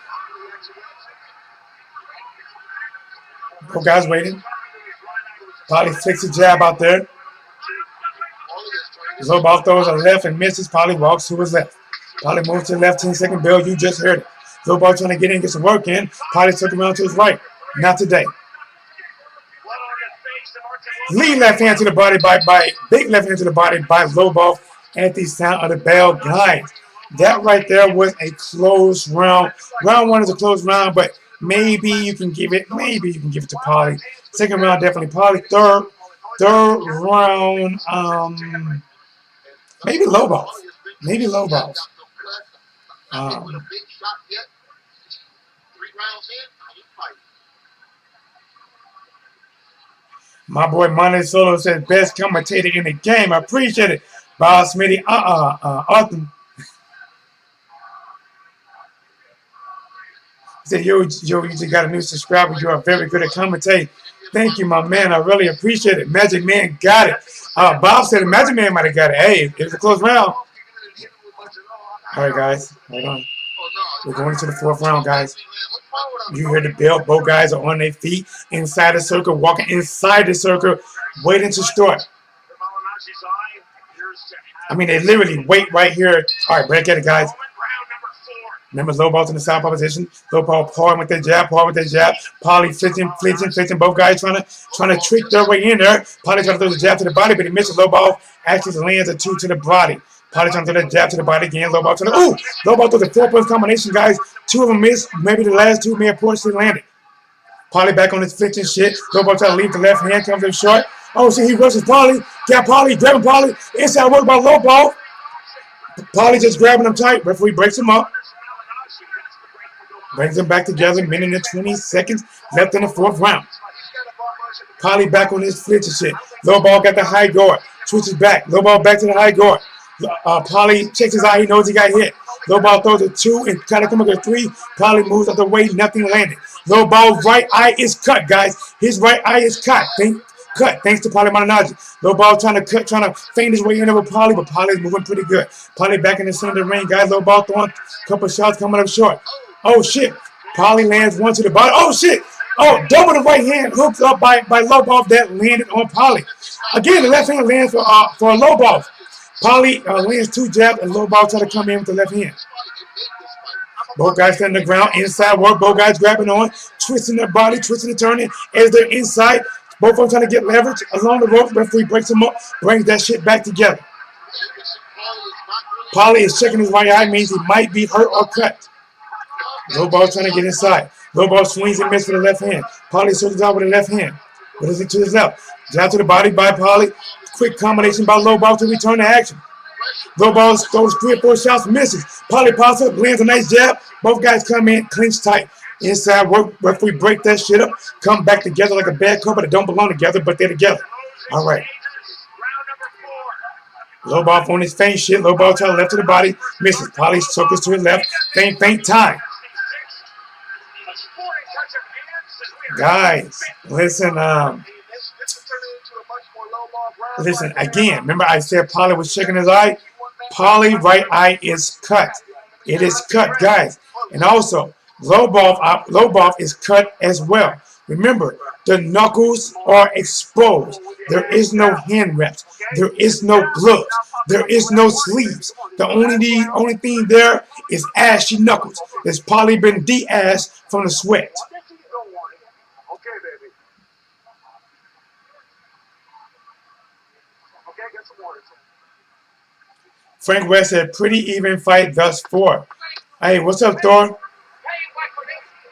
Both guys waiting. Paulie flicks a jab out there. Low ball throws a left and misses. Paulie walks to his left. Paulie moves to the left, 10-second bell. You just heard it. Low ball trying to get in, get some work in. Paulie took around to his right. Not today. Lead left hand to the body big left hand to the body by low ball at the sound of the bell. Guys, that right there was a close round. Round 1 is a close round, but maybe you can give it to Paulie. Second round, definitely Paulie. Third round, maybe low ball. My boy Money Solo says best commentator in the game. I appreciate it. Bob Smitty, Artem. He said, yo, you just got a new subscriber. You are very good at commentating. Thank you, my man. I really appreciate it. Magic Man got it. Bob said Magic Man might have got it. Hey, it was a close round. All right, guys. Hold on. We're going into the 4th round, guys. You hear the bell. Both guys are on their feet inside the circle, walking inside the circle, waiting to start. I mean, they literally wait right here. All right, break at it, guys. Remember, low ball in the southpaw position. Low ball pouring with their jab, Paulie flinching. Both guys trying to trick their way in there. Paulie trying to throw the jab to the body, but he misses. Low ball actually lands a 2 to the body. Paulie trying to throw the jab to the body again. Low ball to the low ball through the 4-point combination, guys. 2 of them missed. Maybe the last 2 may have partially landed. Paulie back on his flinching shit. Low ball trying to leave the left hand, comes in short. Oh shit, he rushes Paulie. Got Paulie, grabbing Paulie. Inside work by low ball. Paulie just grabbing him tight. Referee breaks him up. Brings them back together. Minute and 20 seconds left in the fourth round. Paulie back on his flinch and shit. Low ball got the high guard. Switches back. Low ball back to the high guard. Paulie checks his eye. He knows he got hit. Low ball throws a 2 and kind of come up with a 3. Paulie moves out the way. Nothing landed. Low ball's right eye is cut, guys. His right eye is cut. Thanks to Paulie Malignaggi. Low ball trying to feint his way in over Paulie, but Paulie's moving pretty good. Paulie back in the center of the ring, guys. Low ball throwing a couple shots coming up short. Oh shit. Paulie lands one to the body. Oh shit. Oh, double the right hand hooks up by Lobov that landed on Paulie. Again, the left hand lands for Lobov. Paulie lands 2 jabs and Lobov try to come in with the left hand. Both guys stand on the ground, inside work. Both guys grabbing on, twisting their body, twisting and turning as they're inside. Both of them trying to get leverage along the rope. Referee breaks them up, brings that shit back together. Paulie is checking his right eye, means he might be hurt or cut. Low ball trying to get inside. Low ball swings and misses with the left hand. Paulie circles out with the left hand. What is it to his left? Jab to the body by Paulie. Quick combination by low ball to return to action. Low ball throws 3 or 4 shots, misses. Paulie pops up, lands a nice jab. Both guys come in, clinch tight. Inside work, referee break that shit up. Come back together like a bad couple that don't belong together, but they're together. All right. Low ball on his feint shit. Low ball trying left to the body, misses. Paulie circles to his left. Feint time. Guys, listen, listen, again, remember I said Paulie was checking his eye? Paulie right eye is cut. It is cut, guys. And also, Lobov is cut as well. Remember, the knuckles are exposed. There is no hand wraps. There is no gloves. There is no sleeves. The only thing there is ashy knuckles. There's probably been de-assed from the sweat. Frank West said, pretty even fight thus far. Hey, what's up, Thor?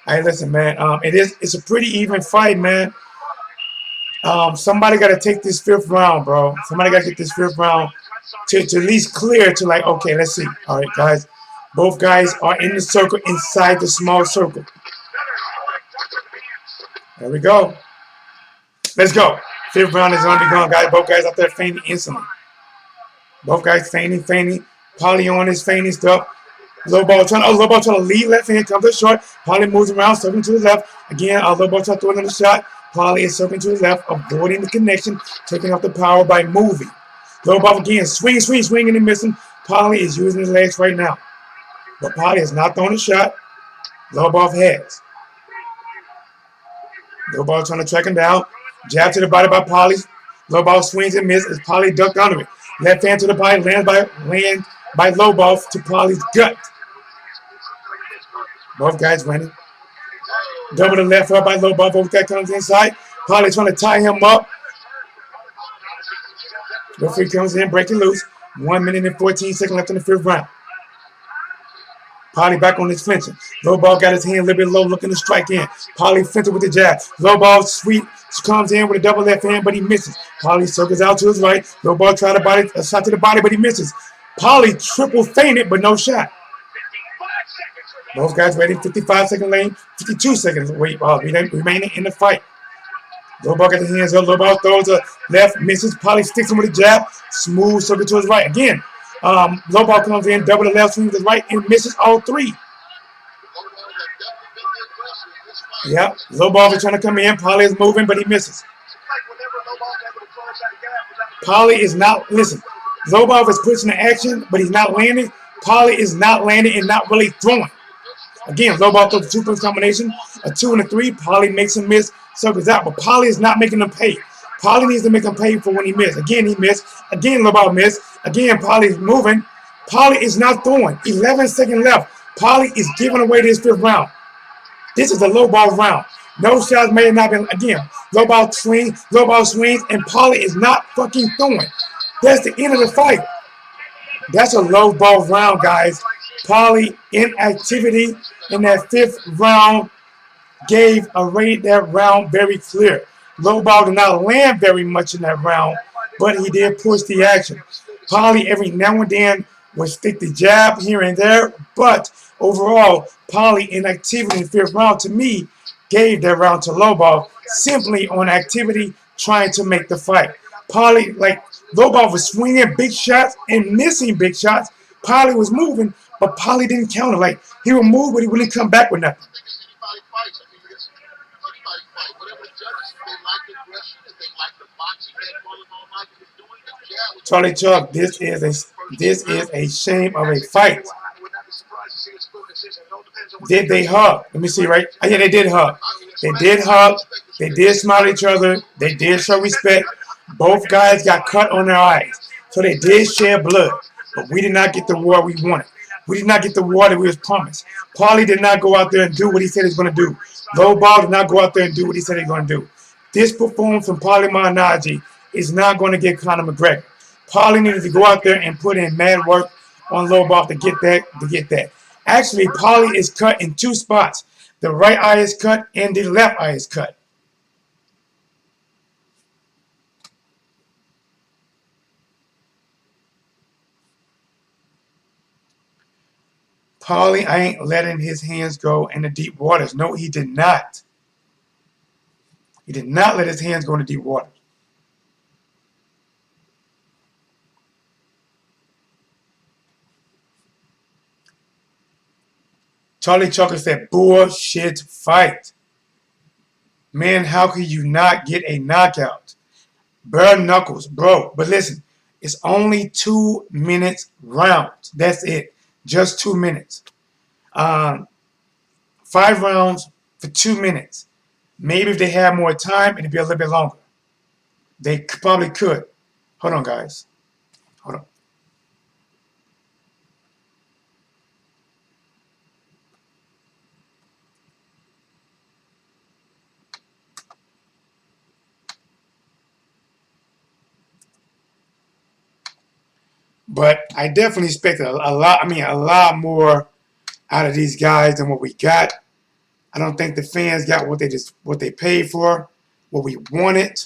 Hey, listen, man. It's a pretty even fight, man. Somebody got to take this 5th round, bro. Somebody got to get this 5th round to at least clear to like, okay, let's see. All right, guys. Both guys are in the circle inside the small circle. There we go. Let's go. 5th round is going to be going, guys. Both guys out there fainting instantly. Both guys fainting. Paulie on his fainting stuff. Low ball trying to lead left hand, comes up short. Paulie moves around, circling to his left. Again, low ball trying to throw another shot. Paulie is circling to his left, avoiding the connection, taking off the power by moving. Low ball again, swinging and missing. Paulie is using his legs right now. But Paulie has not thrown a shot. Low ball has. Low ball trying to track him down. Jab to the body by Paulie. Low ball swings and misses as Paulie ducked under it. Left hand to the body, land by low ball to Paulie's gut. Both guys winning. Double the left hook by low ball. Both guys comes inside. Paulie trying to tie him up. Referee comes in, breaking loose. 1 minute and 14 seconds left in the 5th round. Paulie back on his flinching. Low ball got his hand a little bit low, looking to strike in. Paulie flinching with the jab. Low ball sweet comes in with a double left hand, but he misses. Paulie circles out to his right. Low ball try a shot to the body, but he misses. Paulie triple feinted, but no shot. Both guys waiting 55-second lane, 52 seconds remaining in the fight. Low ball got the hands up. Low ball throws a left, misses. Paulie sticks him with a jab. Smooth circle to his right. Again, low ball comes in, double the left swing with his right, and misses all 3. Yep, low ball is trying to come in. Paulie is moving, but he misses. Paulie is not, listen, low ball is pushing the action, but he's not landing. Paulie is not landing and not really throwing. Again, low ball throws a 2-punch combination, a 2 and a 3. Paulie makes him miss, circles out, but Paulie is not making him pay. Paulie needs to make him pay for when he missed. Again, he missed. Again, low ball missed. Again, Paulie is moving. Paulie is not throwing. 11 seconds left. Paulie is giving away this 5th round. This is a low ball round. No shots may have not been, again, low ball swings, and Paulie is not fucking throwing. That's the end of the fight. That's a low ball round, guys. Paulie inactivity in that 5th round. gave a rated that round very clear. Lobov did not land very much in that round, but he did push the action. Paulie every now and then would stick the jab here and there, but overall, Paulie inactivity in the fifth round to me gave that round to Lobov simply on activity trying to make the fight. Paulie, like Lobov was swinging big shots and missing big shots. Paulie was moving, but Paulie didn't counter. Like he would move, but he wouldn't come back with nothing. Anybody fights. I mean, anybody fight. Whatever the judges, if they like the aggression, if they like the boxing that Paulie Malignaggi is doing, the jab. Charlie Chuck, this is a shame of a fight. Did they hug? Let me see, right? Oh, yeah, they did hug. They did hug. They did smile at each other. They did show respect. Both guys got cut on their eyes. So they did shed blood. But we did not get the war we wanted. We did not get the war that we was promised. Paulie did not go out there and do what he said he was going to do. Lobov did not go out there and do what he said he was going to do. This performance from Paulie Malignaggi is not going to get Conor McGregor. Paulie needed to go out there and put in mad work on Lobov to get that. Actually, Paulie is cut in two spots. The right eye is cut and the left eye is cut. Paulie ain't letting his hands go in the deep waters. No, he did not. He did not let his hands go in the deep waters. Charlie Chucker said, bullshit fight. Man, how can you not get a knockout? Bare knuckles, bro. But listen, it's only 2 minutes round. That's it. Just 2 minutes. 5 rounds for 2 minutes. Maybe if they had more time, it'd be a little bit longer. They probably could. Hold on, guys. Hold on. But I definitely expected a lot. I mean, a lot more out of these guys than what we got. I don't think the fans got what they paid for, what we wanted.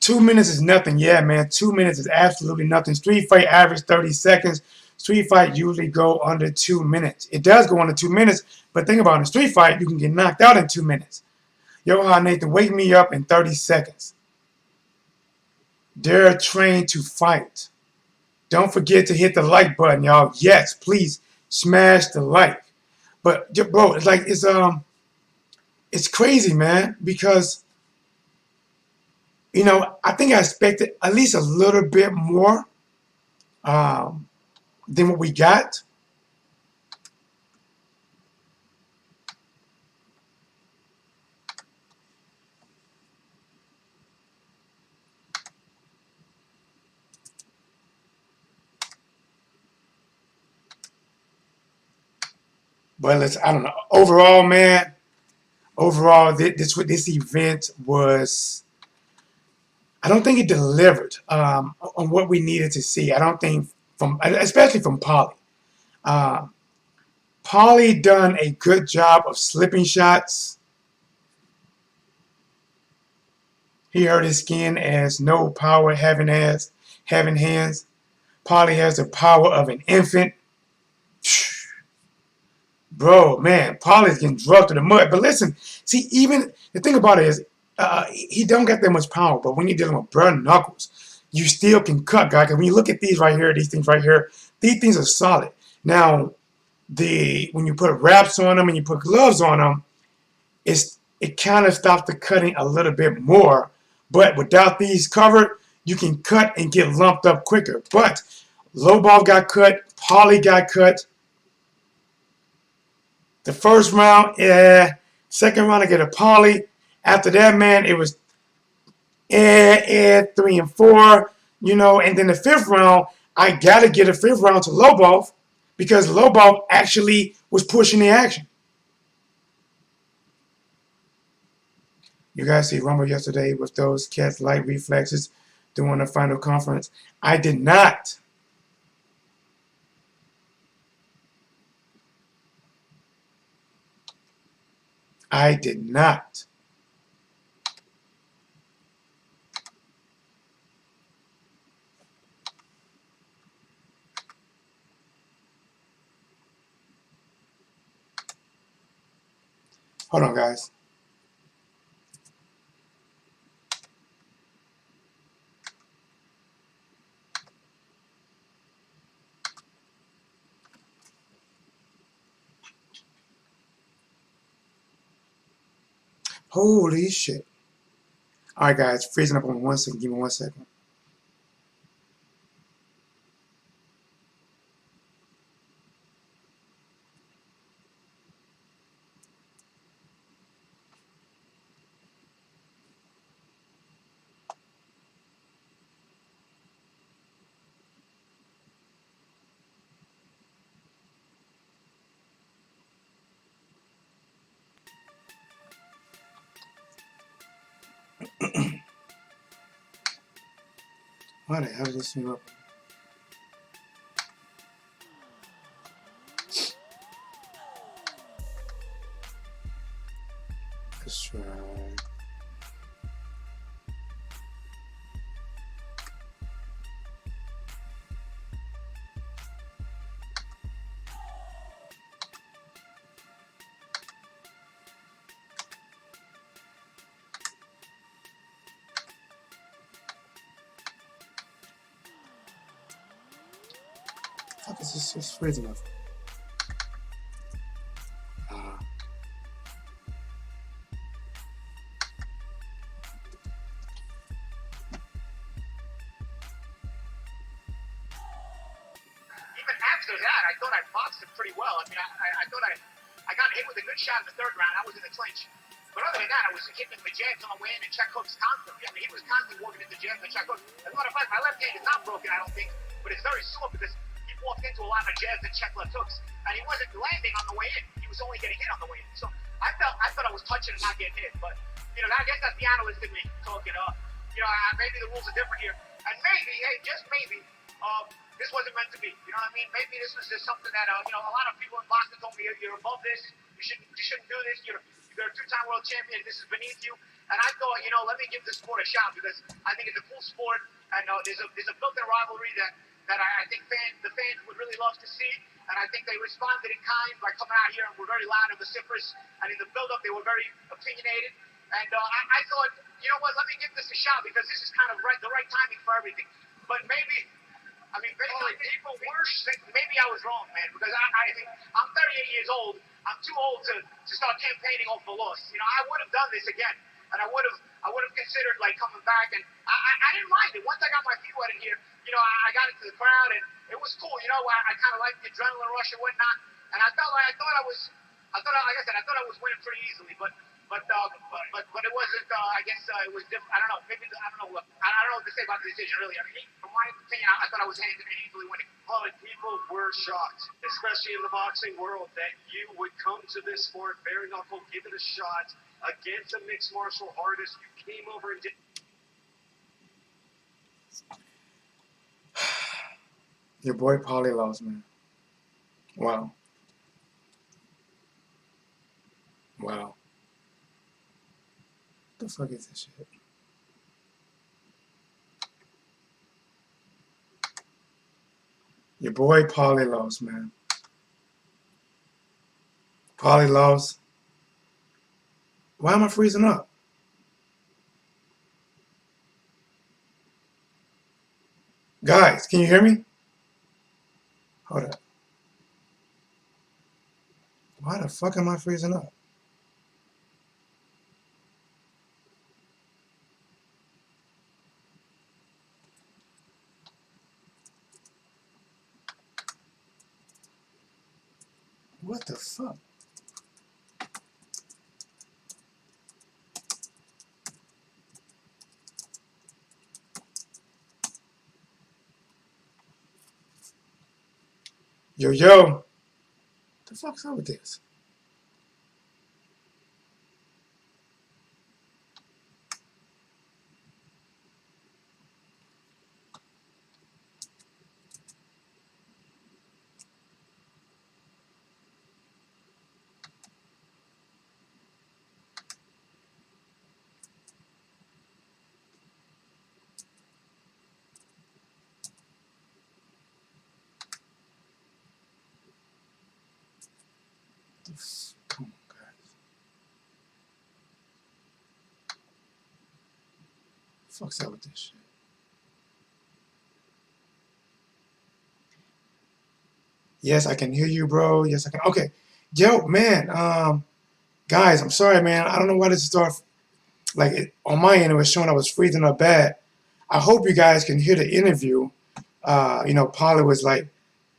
Two minutes is nothing. Yeah, man. 2 minutes is absolutely nothing. Street fight average 30 seconds. Street fight usually go under 2 minutes. It does go under 2 minutes, but think about it. In a street fight, you can get knocked out in 2 minutes. Yo, Nathan, wake me up in 30 seconds. They're trained to fight. Don't forget to hit the like button, y'all. Yes, please smash the like. But bro, it's crazy, man, because I think I expected at least a little bit more than what we got. But I don't know. Overall, man, this event was, I don't think it delivered on what we needed to see. I don't think especially from Paulie. Paulie done a good job of slipping shots. He hurt his skin as no power having hands. Paulie has the power of an infant. Bro, man, Paulie's getting drugged to the mud. But listen, see, even the thing about it is, he don't get that much power. But when you're dealing with bare knuckles, you still can cut, guy. Because when you look at these right here, these things right here, these things are solid. Now, when you put wraps on them and you put gloves on them, it kind of stops the cutting a little bit more. But without these covered, you can cut and get lumped up quicker. But Lobov got cut, Paulie got cut. The first round, Second round, I get a Paulie. After that, man, it was 3 and 4, you know. And then the fifth round, I gotta get a fifth round to Lobov because Lobov actually was pushing the action. You guys see Rumble yesterday with those cats light reflexes doing the final conference. I did not. I did not. Hold on, guys. Holy shit. All right, guys, freezing up on 1 second. Give me 1 second. Why the hell did this thing open? Let's try. Fuck is this just freezing up? Even after that, I thought I boxed him pretty well. I mean, I thought I got hit with a good shot in the third round. I was in the clinch. But other than that, I was hitting him with jabs on the way in and check hooks constantly. I mean, he was constantly working into jabs and check hooks. As a matter of fact, my left hand is not broken, I don't think, but it's very sore because he walked into a lot of jabs and check left hooks, and he wasn't landing on the way in. He was only getting hit on the way in. So I thought I was touching and not getting hit. But, you know, I guess that's the analyst in me talking. You know, maybe the rules are different here. And maybe, hey, just maybe, this wasn't meant to be. You know what I mean? Maybe this was just something that, you know, a lot of people in Boston told me, you're above this. You shouldn't do this. You're a two-time world champion. This is beneath you. And I thought, you know, let me give this sport a shot because I think it's a cool sport. And there's a built-in rivalry that I think the fans would really love to see. And I think they responded in kind by coming out here and were very loud and vociferous. And in the build-up, they were very opinionated. And I thought, you know what, let me give this a shot because this is kind of the right timing for everything. But maybe, I mean, maybe I was wrong, man, because I think I'm 38 years old. I'm too old to start campaigning off the loss. You know, I would have done this again, and I would have considered like coming back, and I didn't mind it. Once I got my feet wet in here, you know, I got into the crowd, and it was cool. You know, I kind of liked the adrenaline rush and whatnot, and I thought like I was winning pretty easily, but it wasn't. I guess it was different. I don't know. Maybe I don't know what to say about the decision. Really, I mean, from my opinion, I thought I was handily winning. But people were shocked, especially in the boxing world, that you would come to this sport, bare knuckle, give it a shot against a mixed martial artist. You came over and did. Your boy Paulie lost, man. Wow. Wow. What the fuck is this shit? Your boy Paulie lost, man. Paulie lost. Why am I freezing up? Guys, can you hear me? Hold up. Why the fuck am I freezing up? What the fuck? Yo. The fuck's up with this? Come on, guys. Fuck's up with this shit? Yes, I can hear you, bro. Yes, I can. Okay. Yo, man. Guys, I'm sorry, man. I don't know why this started. Like, on my end, it was showing I was freezing up bad. I hope you guys can hear the interview. Paulie was like,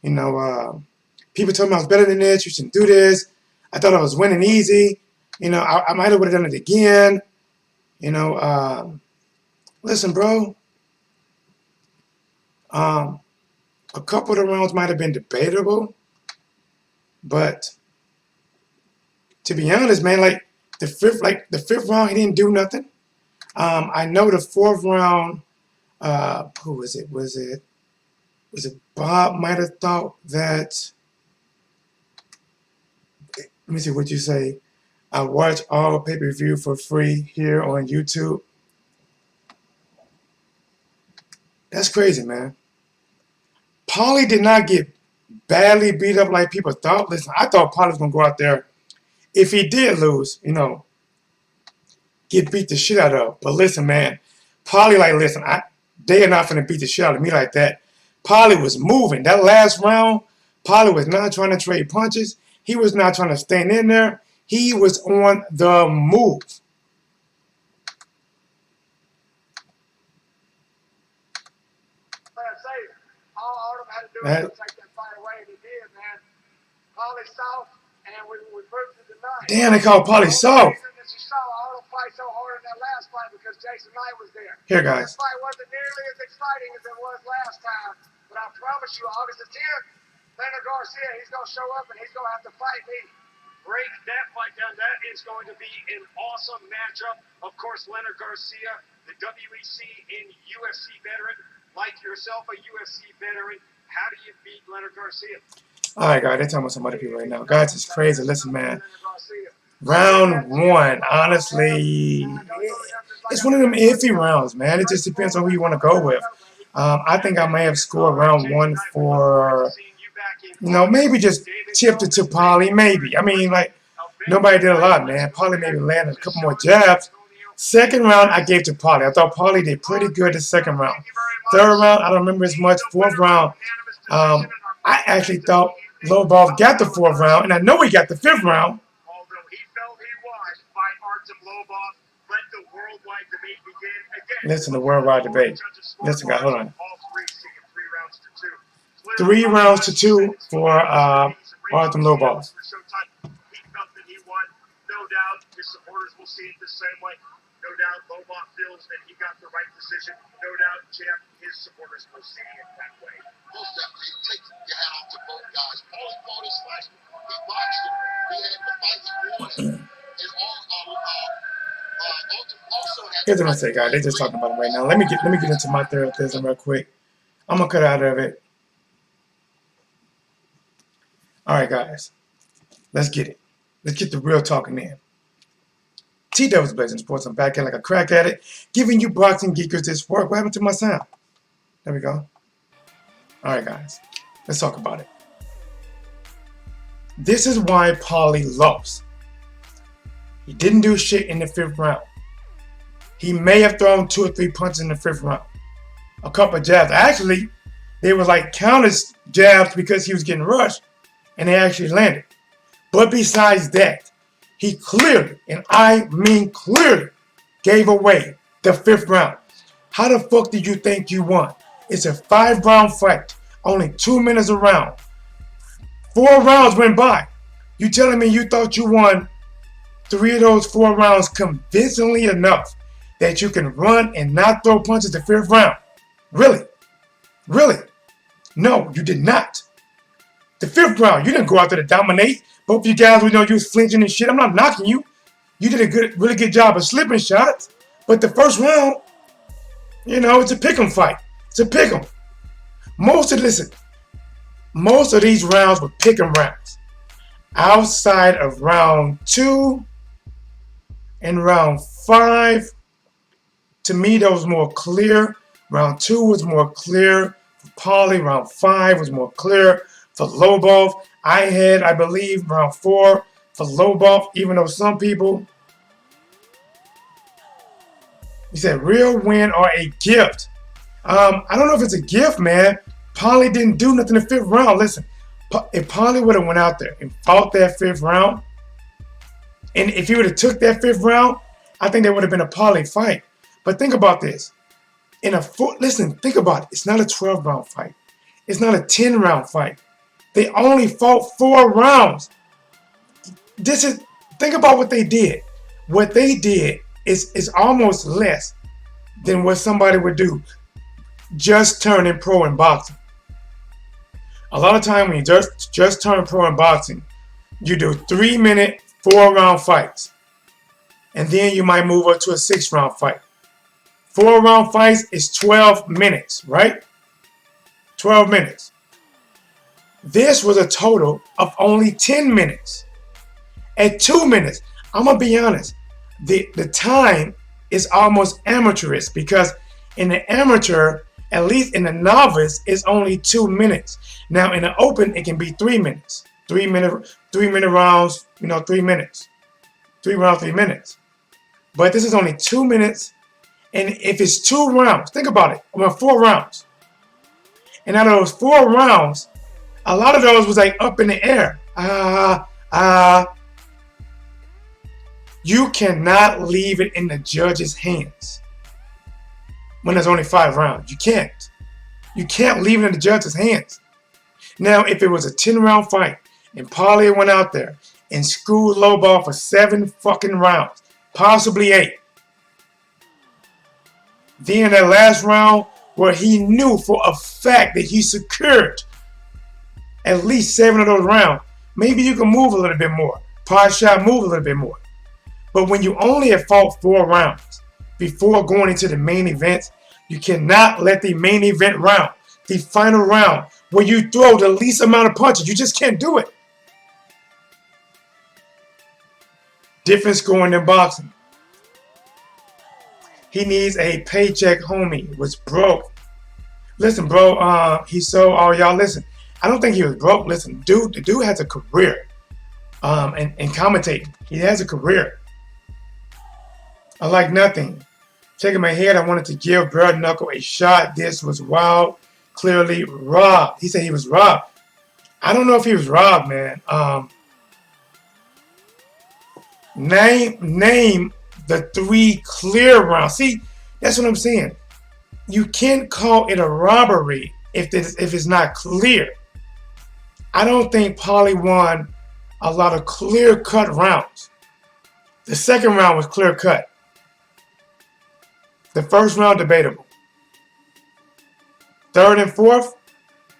people told me I was better than this. You shouldn't do this. I thought I was winning easy. I might have would have done it again. Listen, bro. A couple of the rounds might have been debatable, but to be honest, man, like the fifth round, he didn't do nothing. I know the fourth round. Who was it? Was it Bob? Might have thought that. Let me see what you say. I watch all pay-per-view for free here on YouTube. That's crazy, man. Paulie did not get badly beat up like people thought. Listen, I thought Paulie was going to go out there. If he did lose, get beat the shit out of. But listen, man, Paulie, listen, they are not going to beat the shit out of me like that. Paulie was moving. That last round, Paulie was not trying to trade punches. He was not trying to stand in there. He was on the move. All Artem had to do was take that fight away, and he did, man. Paulie soft, and we proved it tonight. Damn, they called Paulie soft. You saw Artem fight so hard in that last fight because Jason Knight was there. Here, guys. This fight wasn't nearly as exciting as it was last time, but I promise you, August the 10th, Leonard Garcia, he's going to show up and he's going to have to fight me. Break that fight down. That is going to be an awesome matchup. Of course, Leonard Garcia, the WEC and UFC veteran, like yourself, a UFC veteran. How do you beat Leonard Garcia? All right, guys, they're talking about some other people right now. Guys, it's crazy. Listen, man. Round one, honestly, it's one of them iffy rounds, man. It just depends on who you want to go with. I think I may have scored round one for, maybe just tipped it to Paulie, maybe. I mean, nobody did a lot, man. Paulie maybe landed a couple more jabs. Second round, I gave to Paulie. I thought Paulie did pretty good the second round. Third round, I don't remember as much. Fourth round, I actually thought Lobov got the fourth round, and I know he got the fifth round. Although he felt he won by Artem Lobov, let the worldwide debate begin again. Listen to worldwide debate. Listen, guys, hold on. 3 rounds to 2 for Artem lobov. He felt that he won. No doubt his supporters will see it the same way. No doubt Lobov feels that he got the right decision. No doubt, Jeff, his supporters will see it that way. Most definitely, take your hat off to both guys. Paulie fought his fight. He boxed him. He had the fight he won. And also had. Here's what I'm saying, guys. They're just talking about it right now. Let me get into my therapism real quick. I'm gonna cut out of it. All right, guys. Let's get it. Let's get the real talking in. T-Devils Blazing Sports. I'm back at like a crack at it, giving you boxing geekers this work. What happened to my sound? There we go. All right, guys. Let's talk about it. This is why Paulie lost. He didn't do shit in the 5th round. He may have thrown 2 or 3 punches in the 5th round. A couple of jabs. Actually, they were like counter jabs because he was getting rushed, and they actually landed. But besides that, he clearly, and I mean clearly, gave away the 5th round. How the fuck did you think you won? It's a 5-round fight. Only 2 minutes a round. 4 rounds went by. You telling me you thought you won 3 of those 4 rounds convincingly enough that you can run and not throw punches the 5th round? Really? Really? No, you did not. The 5th round, you didn't go out there to dominate. Both you guys, we know you was flinching and shit. I'm not knocking you. You did a really good job of slipping shots. But the 1st round, you know, it's a pick'em fight. It's a pick'em. Most of these rounds were pick'em rounds. Outside of round 2 and round 5, to me, that was more clear. Round 2 was more clear for Paulie. Round 5 was more clear for Lobov. I believe, round 4 for Lobov, even though some people, he said, real win or a gift. I don't know if it's a gift, man. Paulie didn't do nothing in the 5th round. Listen, if Paulie would have went out there and fought that 5th round, and if he would have took that 5th round, I think there would have been a Paulie fight. But think about this. Listen, think about it. It's not a 12-round fight. It's not a 10-round fight. They only fought 4 rounds. Think about what they did. What they did is almost less than what somebody would do just turning pro in boxing. A lot of time when you just turn pro in boxing, you do 3-minute, 4-round fights. And then you might move up to a 6-round fight. 4-round fights is 12 minutes, right? 12 minutes. This was a total of only 10 minutes. At 2 minutes, I'm going to be honest, the time is almost amateurish because in the amateur, at least in the novice, it's only 2 minutes. Now in the open, it can be 3 minutes. 3-minute rounds, 3 minutes. 3 rounds, 3 minutes. But this is only 2 minutes. And if it's 2 rounds, think about it. 4 rounds. And out of those 4 rounds, a lot of those was like up in the air. You cannot leave it in the judge's hands when there's only 5 rounds. You can't. You can't leave it in the judge's hands. Now, if it was a 10-round fight and Paulie went out there and screwed Lobov for 7 fucking rounds, possibly 8, then that last round where he knew for a fact that he secured at least 7 of those rounds, maybe you can move a little bit more. Pod shot move a little bit more. But when you only have fought 4 rounds before going into the main events, you cannot let the main event round, the final round, where you throw the least amount of punches, you just can't do it. Different scoring than boxing. He needs a paycheck, homie. Was broke. Listen, bro, y'all listen. I don't think he was broke. Listen, the dude has a career. And commentating. He has a career. I like nothing. Shaking my head, I wanted to give Brad Knuckle a shot. This was wild. Clearly robbed. He said he was robbed. I don't know if he was robbed, man. Name the 3 clear rounds. See, that's what I'm saying. You can't call it a robbery if it's not clear. I don't think Paulie won a lot of clear-cut rounds. The 2nd round was clear-cut. The 1st round, debatable. 3rd and 4th,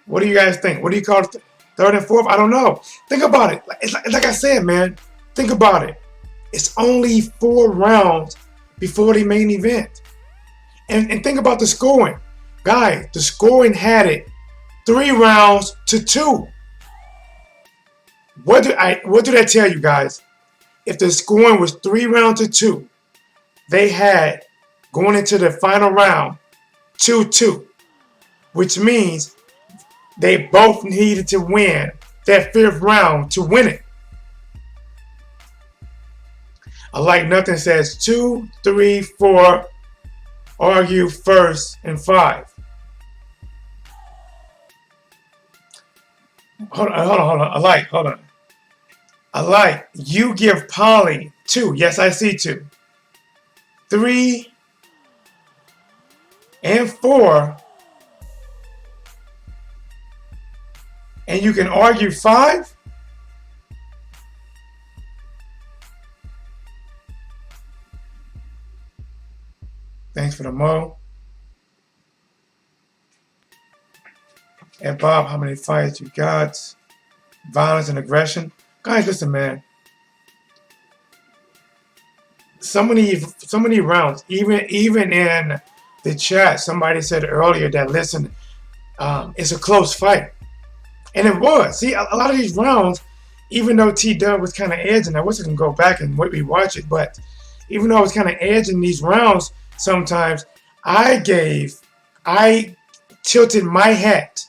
what do you guys think? What do you call it? 3rd and 4th? I don't know. Think about it. It's like I said, man. Think about it. It's only 4 rounds before the main event. And think about the scoring. Guys, the scoring had it 3 rounds to 2. What did I tell you guys? If the scoring was 3 rounds to 2, they had, going into the final round, 2-2. Which means they both needed to win that 5th round to win it. I like nothing says 2, 3, 4, argue 1st and 5. Hold on. I like, you give Paulie 2. Yes, I see 2. 3 and 4. And you can argue 5? Thanks for the mo. And Bob, how many fights you got? violence and aggression. Guys, listen, man. So many rounds. Even in the chat, somebody said earlier that listen, it's a close fight, and it was. See, a lot of these rounds, even though T-Dub was kind of edging, I wish I can go back and rewatch it, but even though I was kind of edging these rounds, sometimes I tilted my hat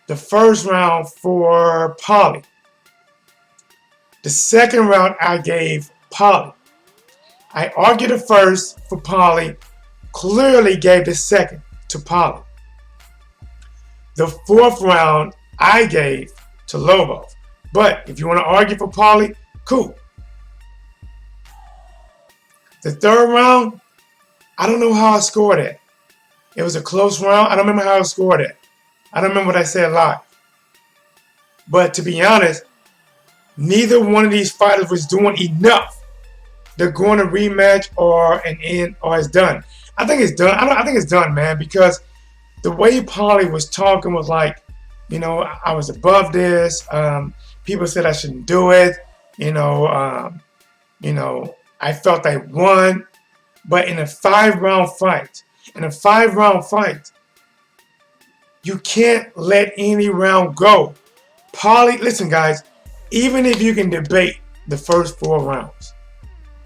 the first round for Paulie. The second round I gave Paulie. I argued the first for Paulie, clearly gave the second to Paulie. The fourth round I gave to Lobov. But if you want to argue for Paulie, cool. The third round, I don't know how I scored it. It was a close round. I don't remember how I scored it. I don't remember what I said live. But to be honest, neither one of these fighters was doing enough. They're going to rematch or an end or it's done. I think it's done. I think it's done, man, because the way Paulie was talking was like, you know, I was above this. People said I shouldn't do it. I felt I won. But in a 5-round fight, you can't let any round go. Paulie, listen, guys, even if you can debate the first 4 rounds,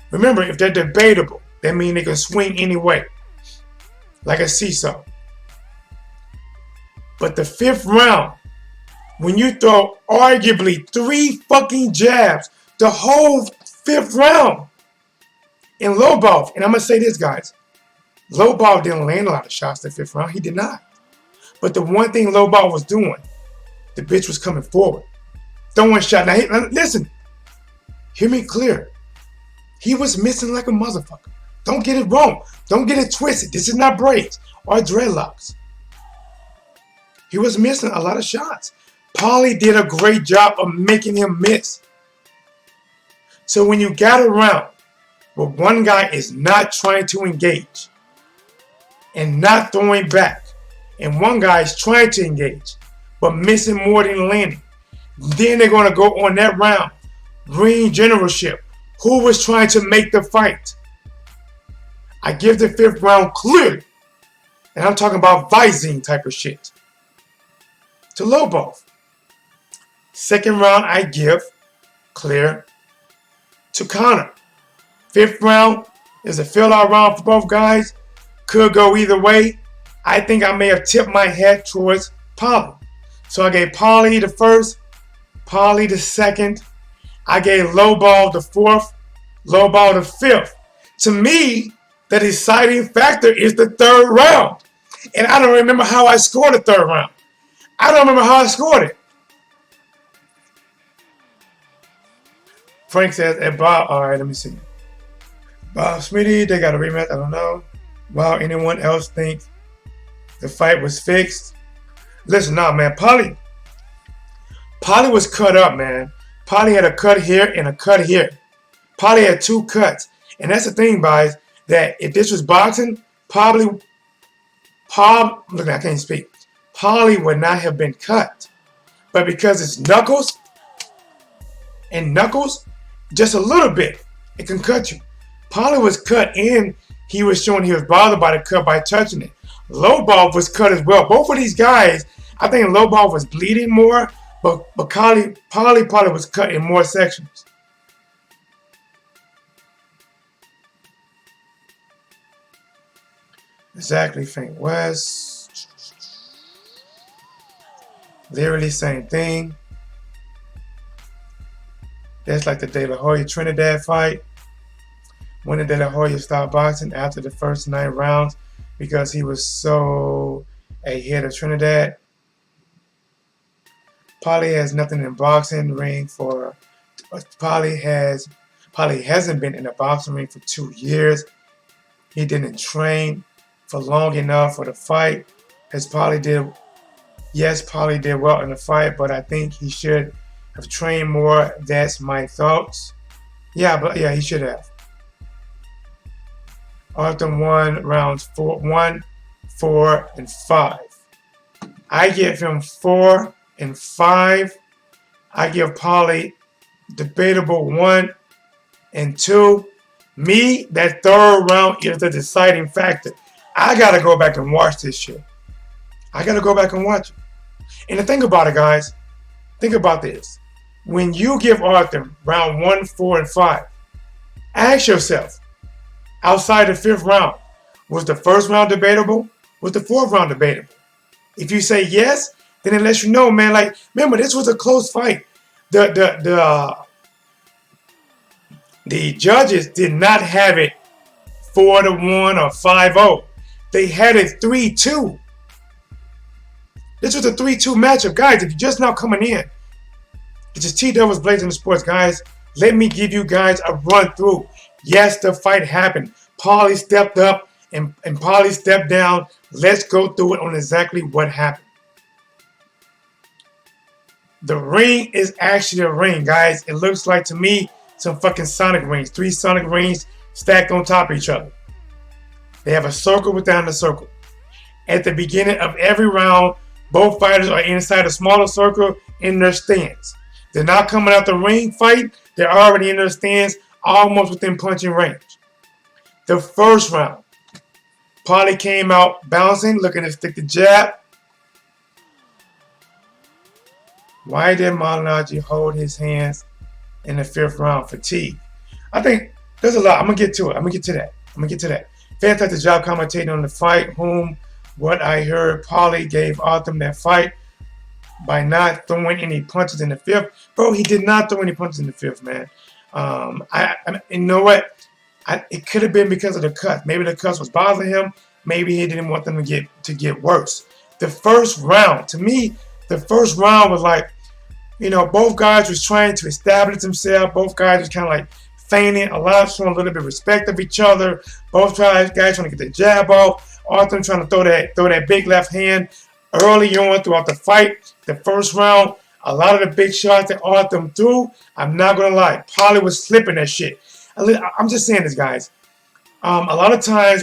remember, if they're debatable, that means they can swing any way, like a seesaw. But the 5th round, when you throw arguably 3 fucking jabs, the whole 5th round, in Lobov, and I'm going to say this, guys, Lobov didn't land a lot of shots the 5th round. He did not. But the one thing Lobov was doing, the bitch was coming forward, throwing shots. Now, listen, hear me clear. He was missing like a motherfucker. Don't get it wrong. Don't get it twisted. This is not braids or dreadlocks. He was missing a lot of shots. Paulie did a great job of making him miss. So when you got a round where one guy is not trying to engage and not throwing back, and one guy is trying to engage but missing more than landing, then they're going to go on that round, ring generalship. Who was trying to make the fight? I give the 5th round clearly, and I'm talking about Visine type of shit, to Lobov. 2nd round I give clear to Connor. 5th round is a fill-out round for both guys. Could go either way. I think I may have tipped my head towards Paulie. So I gave Paulie the 1st, Paulie the 2nd. I gave Lobov the 4th, Lobov the 5th. To me, the deciding factor is the 3rd round. And I don't remember how I scored the 3rd round. I don't remember how I scored it. Frank says, hey, Bob, all right, let me see. Bob Smitty, they got a rematch, I don't know. Wow, anyone else think the fight was fixed? Listen, nah, man, Paulie was cut up, man. Paulie had a cut here and a cut here. Paulie had 2 cuts. And that's the thing, guys, that if this was boxing, look, I can't speak. Paulie would not have been cut. But because it's knuckles, and knuckles, just a little bit, it can cut you. Paulie was cut and he was showing he was bothered by the cut by touching it. Lobov was cut as well. Both of these guys, I think Lobov was bleeding more, but Paulie was cut in more sections. Exactly, Frank West. Literally same thing. That's like the De La Hoya Trinidad fight. When did De La Hoya stop boxing? After the first 9 rounds, because he was so ahead of Trinidad. Paulie has nothing in boxing ring for. Paulie hasn't been in a boxing ring for 2 years. He didn't train for long enough for the fight, as Paulie did. Yes, Paulie did well in the fight, but I think he should have trained more. That's my thoughts. Yeah, he should have. Artem won rounds 1, 4, and 5. I give him 4 and 5 I give Paulie debatable 1 and 2. Me, that third round is the deciding factor. I gotta go back and watch this shit. I gotta go back and watch it. And the thing about it, guys, think about this. When you give Artem round 1, 4, and 5, ask yourself, outside the 5th round, was the 1st round debatable? Was the 4th round debatable? If you say yes, then it lets you know, man. Like, remember, this was a close fight. The judges did not have it 4-1 or 5-0. They had it 3-2. This was a 3-2 matchup, guys. If you're just now coming in, it's just T Devils Blazing the Sports, guys. Let me give you guys a run through. Yes, the fight happened. Paulie stepped up and Paulie stepped down. Let's go through it on exactly what happened. The ring is actually a ring, guys. It looks like to me some fucking Sonic rings. 3 Sonic rings stacked on top of each other. They have a circle within the circle. At the beginning of every round, both fighters are inside a smaller circle in their stance. They're not coming out the ring fight. They're already in their stance, almost within punching range. The first round, Paulie came out bouncing, looking to stick the jab. Why did Malignaggi hold his hands in the 5th round? Fatigue. I think there's a lot. I'm going to get to it. I'm going to get to that. Fantastic job commentating on the fight. What I heard, Paulie gave Artem that fight by not throwing any punches in the 5th. Bro, he did not throw any punches in the 5th, man. You know what? It could have been because of the cut. Maybe the cut was bothering him. Maybe he didn't want them to get worse. The first round, to me, the first round was like, you know, both guys was trying to establish themselves. Both guys was kind of like feigning, showing a little bit of respect of each other. Both guys trying to get the jab off. Artem trying to throw that big left hand early on throughout the fight. The first round, a lot of the big shots that Artem threw, I'm not going to lie, Paulie was slipping that shit. I'm just saying this, guys. A lot of times,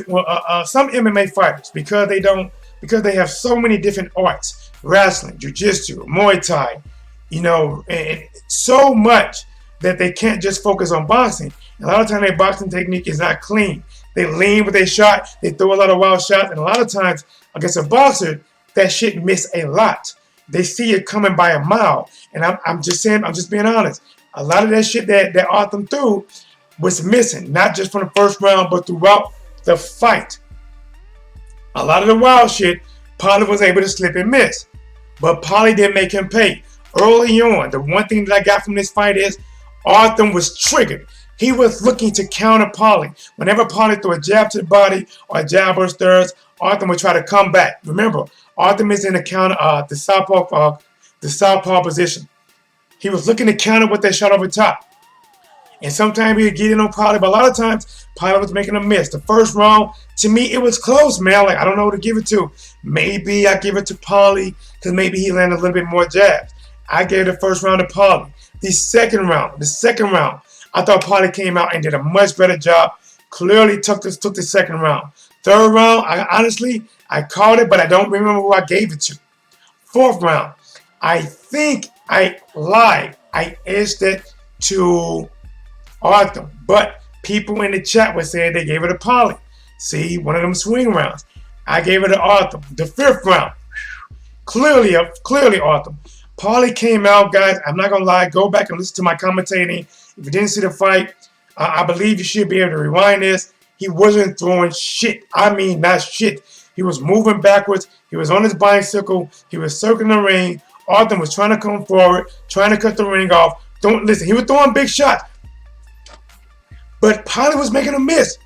some MMA fighters, because they have so many different arts, wrestling, jiu-jitsu, Muay Thai, you know, and so much that they can't just focus on boxing. A lot of times their boxing technique is not clean. They lean with their shot, they throw a lot of wild shots, and a lot of times against a boxer, that shit miss a lot. They see it coming by a mile. And I'm just saying, I'm just being honest. A lot of that shit that Artem threw was missing, not just from the first round, but throughout the fight. A lot of the wild shit, Paulie was able to slip and miss. But Paulie didn't make him pay. Early on, the one thing that I got from this fight is Artem was triggered. He was looking to counter Paulie. Whenever Paulie threw a jab to the body or a jab or stirs, Artem would try to come back. Remember, Artem is in the counter, the southpaw position. He was looking to counter with that shot over top. And sometimes he would get in on Paulie, but a lot of times Paulie was making a miss. The first round, to me, it was close, man. Like, I don't know who to give it to. Maybe I give it to Paulie because maybe he landed a little bit more jabs. I gave the first round to Paulie. The second round, I thought Paulie came out and did a much better job. Clearly took the second round. Third round, I called it, but I don't remember who I gave it to. Fourth round, I think I lied. I edged it to Artem, but people in the chat were saying they gave it to Paulie. See, one of them swing rounds. I gave it to Artem. The 5th round, clearly Artem. Paulie came out, guys. I'm not gonna lie. Go back and listen to my commentating. If you didn't see the fight, I believe you should be able to rewind this. He wasn't throwing shit. I mean, not shit. He was moving backwards. He was on his bicycle. He was circling the ring. Artem was trying to come forward, trying to cut the ring off. Don't listen. He was throwing big shots, but Paulie was making a miss.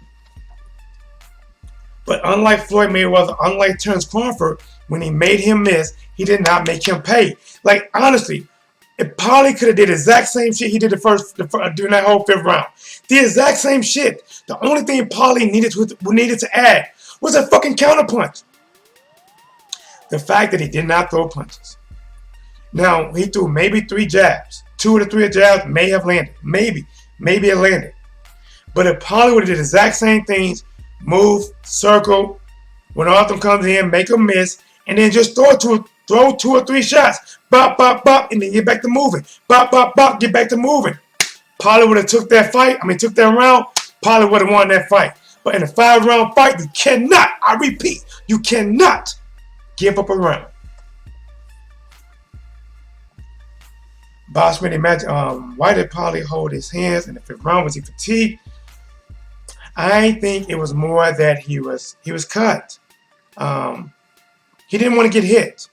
But unlike Floyd Mayweather, unlike Terence Crawford, when he made him miss, he did not make him pay. Like, honestly, if Paulie could have did the exact same shit he did during that whole 5th round, the exact same shit. The only thing Paulie needed to add was a fucking counterpunch. The fact that he did not throw punches. Now, he threw maybe 3 jabs. 2 of the 3 jabs may have landed. Maybe it landed. But if Paulie would have did the exact same things, move, circle, when Artem comes in, make a miss, and then just throw it to throw 2 or 3 shots, bop, bop, bop, and then get back to moving. Bop, bop, bop, get back to moving. Paulie would have took that round, Paulie would have won that fight. But in a 5-round fight, you cannot, I repeat, you cannot give up a round. Bossman, imagine, why did Paulie hold his hands in the 5th round? Was he fatigued? I think it was more that he was cut. He didn't want to get hit.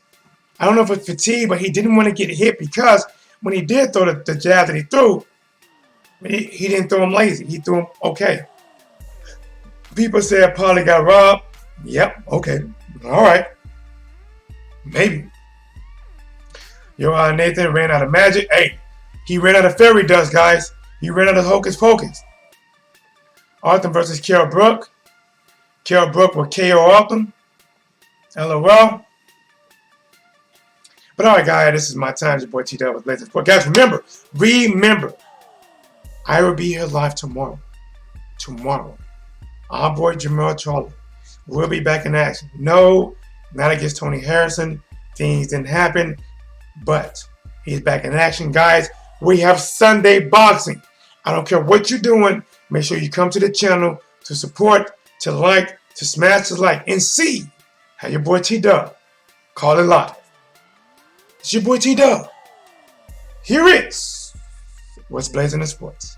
I don't know if it's fatigue, but he didn't want to get hit because when he did throw the jab that he threw, he didn't throw him lazy. He threw him okay. People said Paulie got robbed. Yep, okay. All right. Maybe. Nathan ran out of magic. Hey, he ran out of fairy dust, guys. He ran out of hocus pocus. Artem versus Kell Brook. Kell Brook will KO Artem. LOL. But all right, guys, this is my time. Your boy T-Dub with Blazing Sport. Guys, remember, I will be here live tomorrow. Our boy Jamal Charlie will be back in action. No, not against Tony Harrison. Things didn't happen, but he's back in action. Guys, we have Sunday boxing. I don't care what you're doing. Make sure you come to the channel to support, to like, to smash the like, and see how your boy T-Dub call it live. It's your boy T-Dub. Here is what's blazing in sports.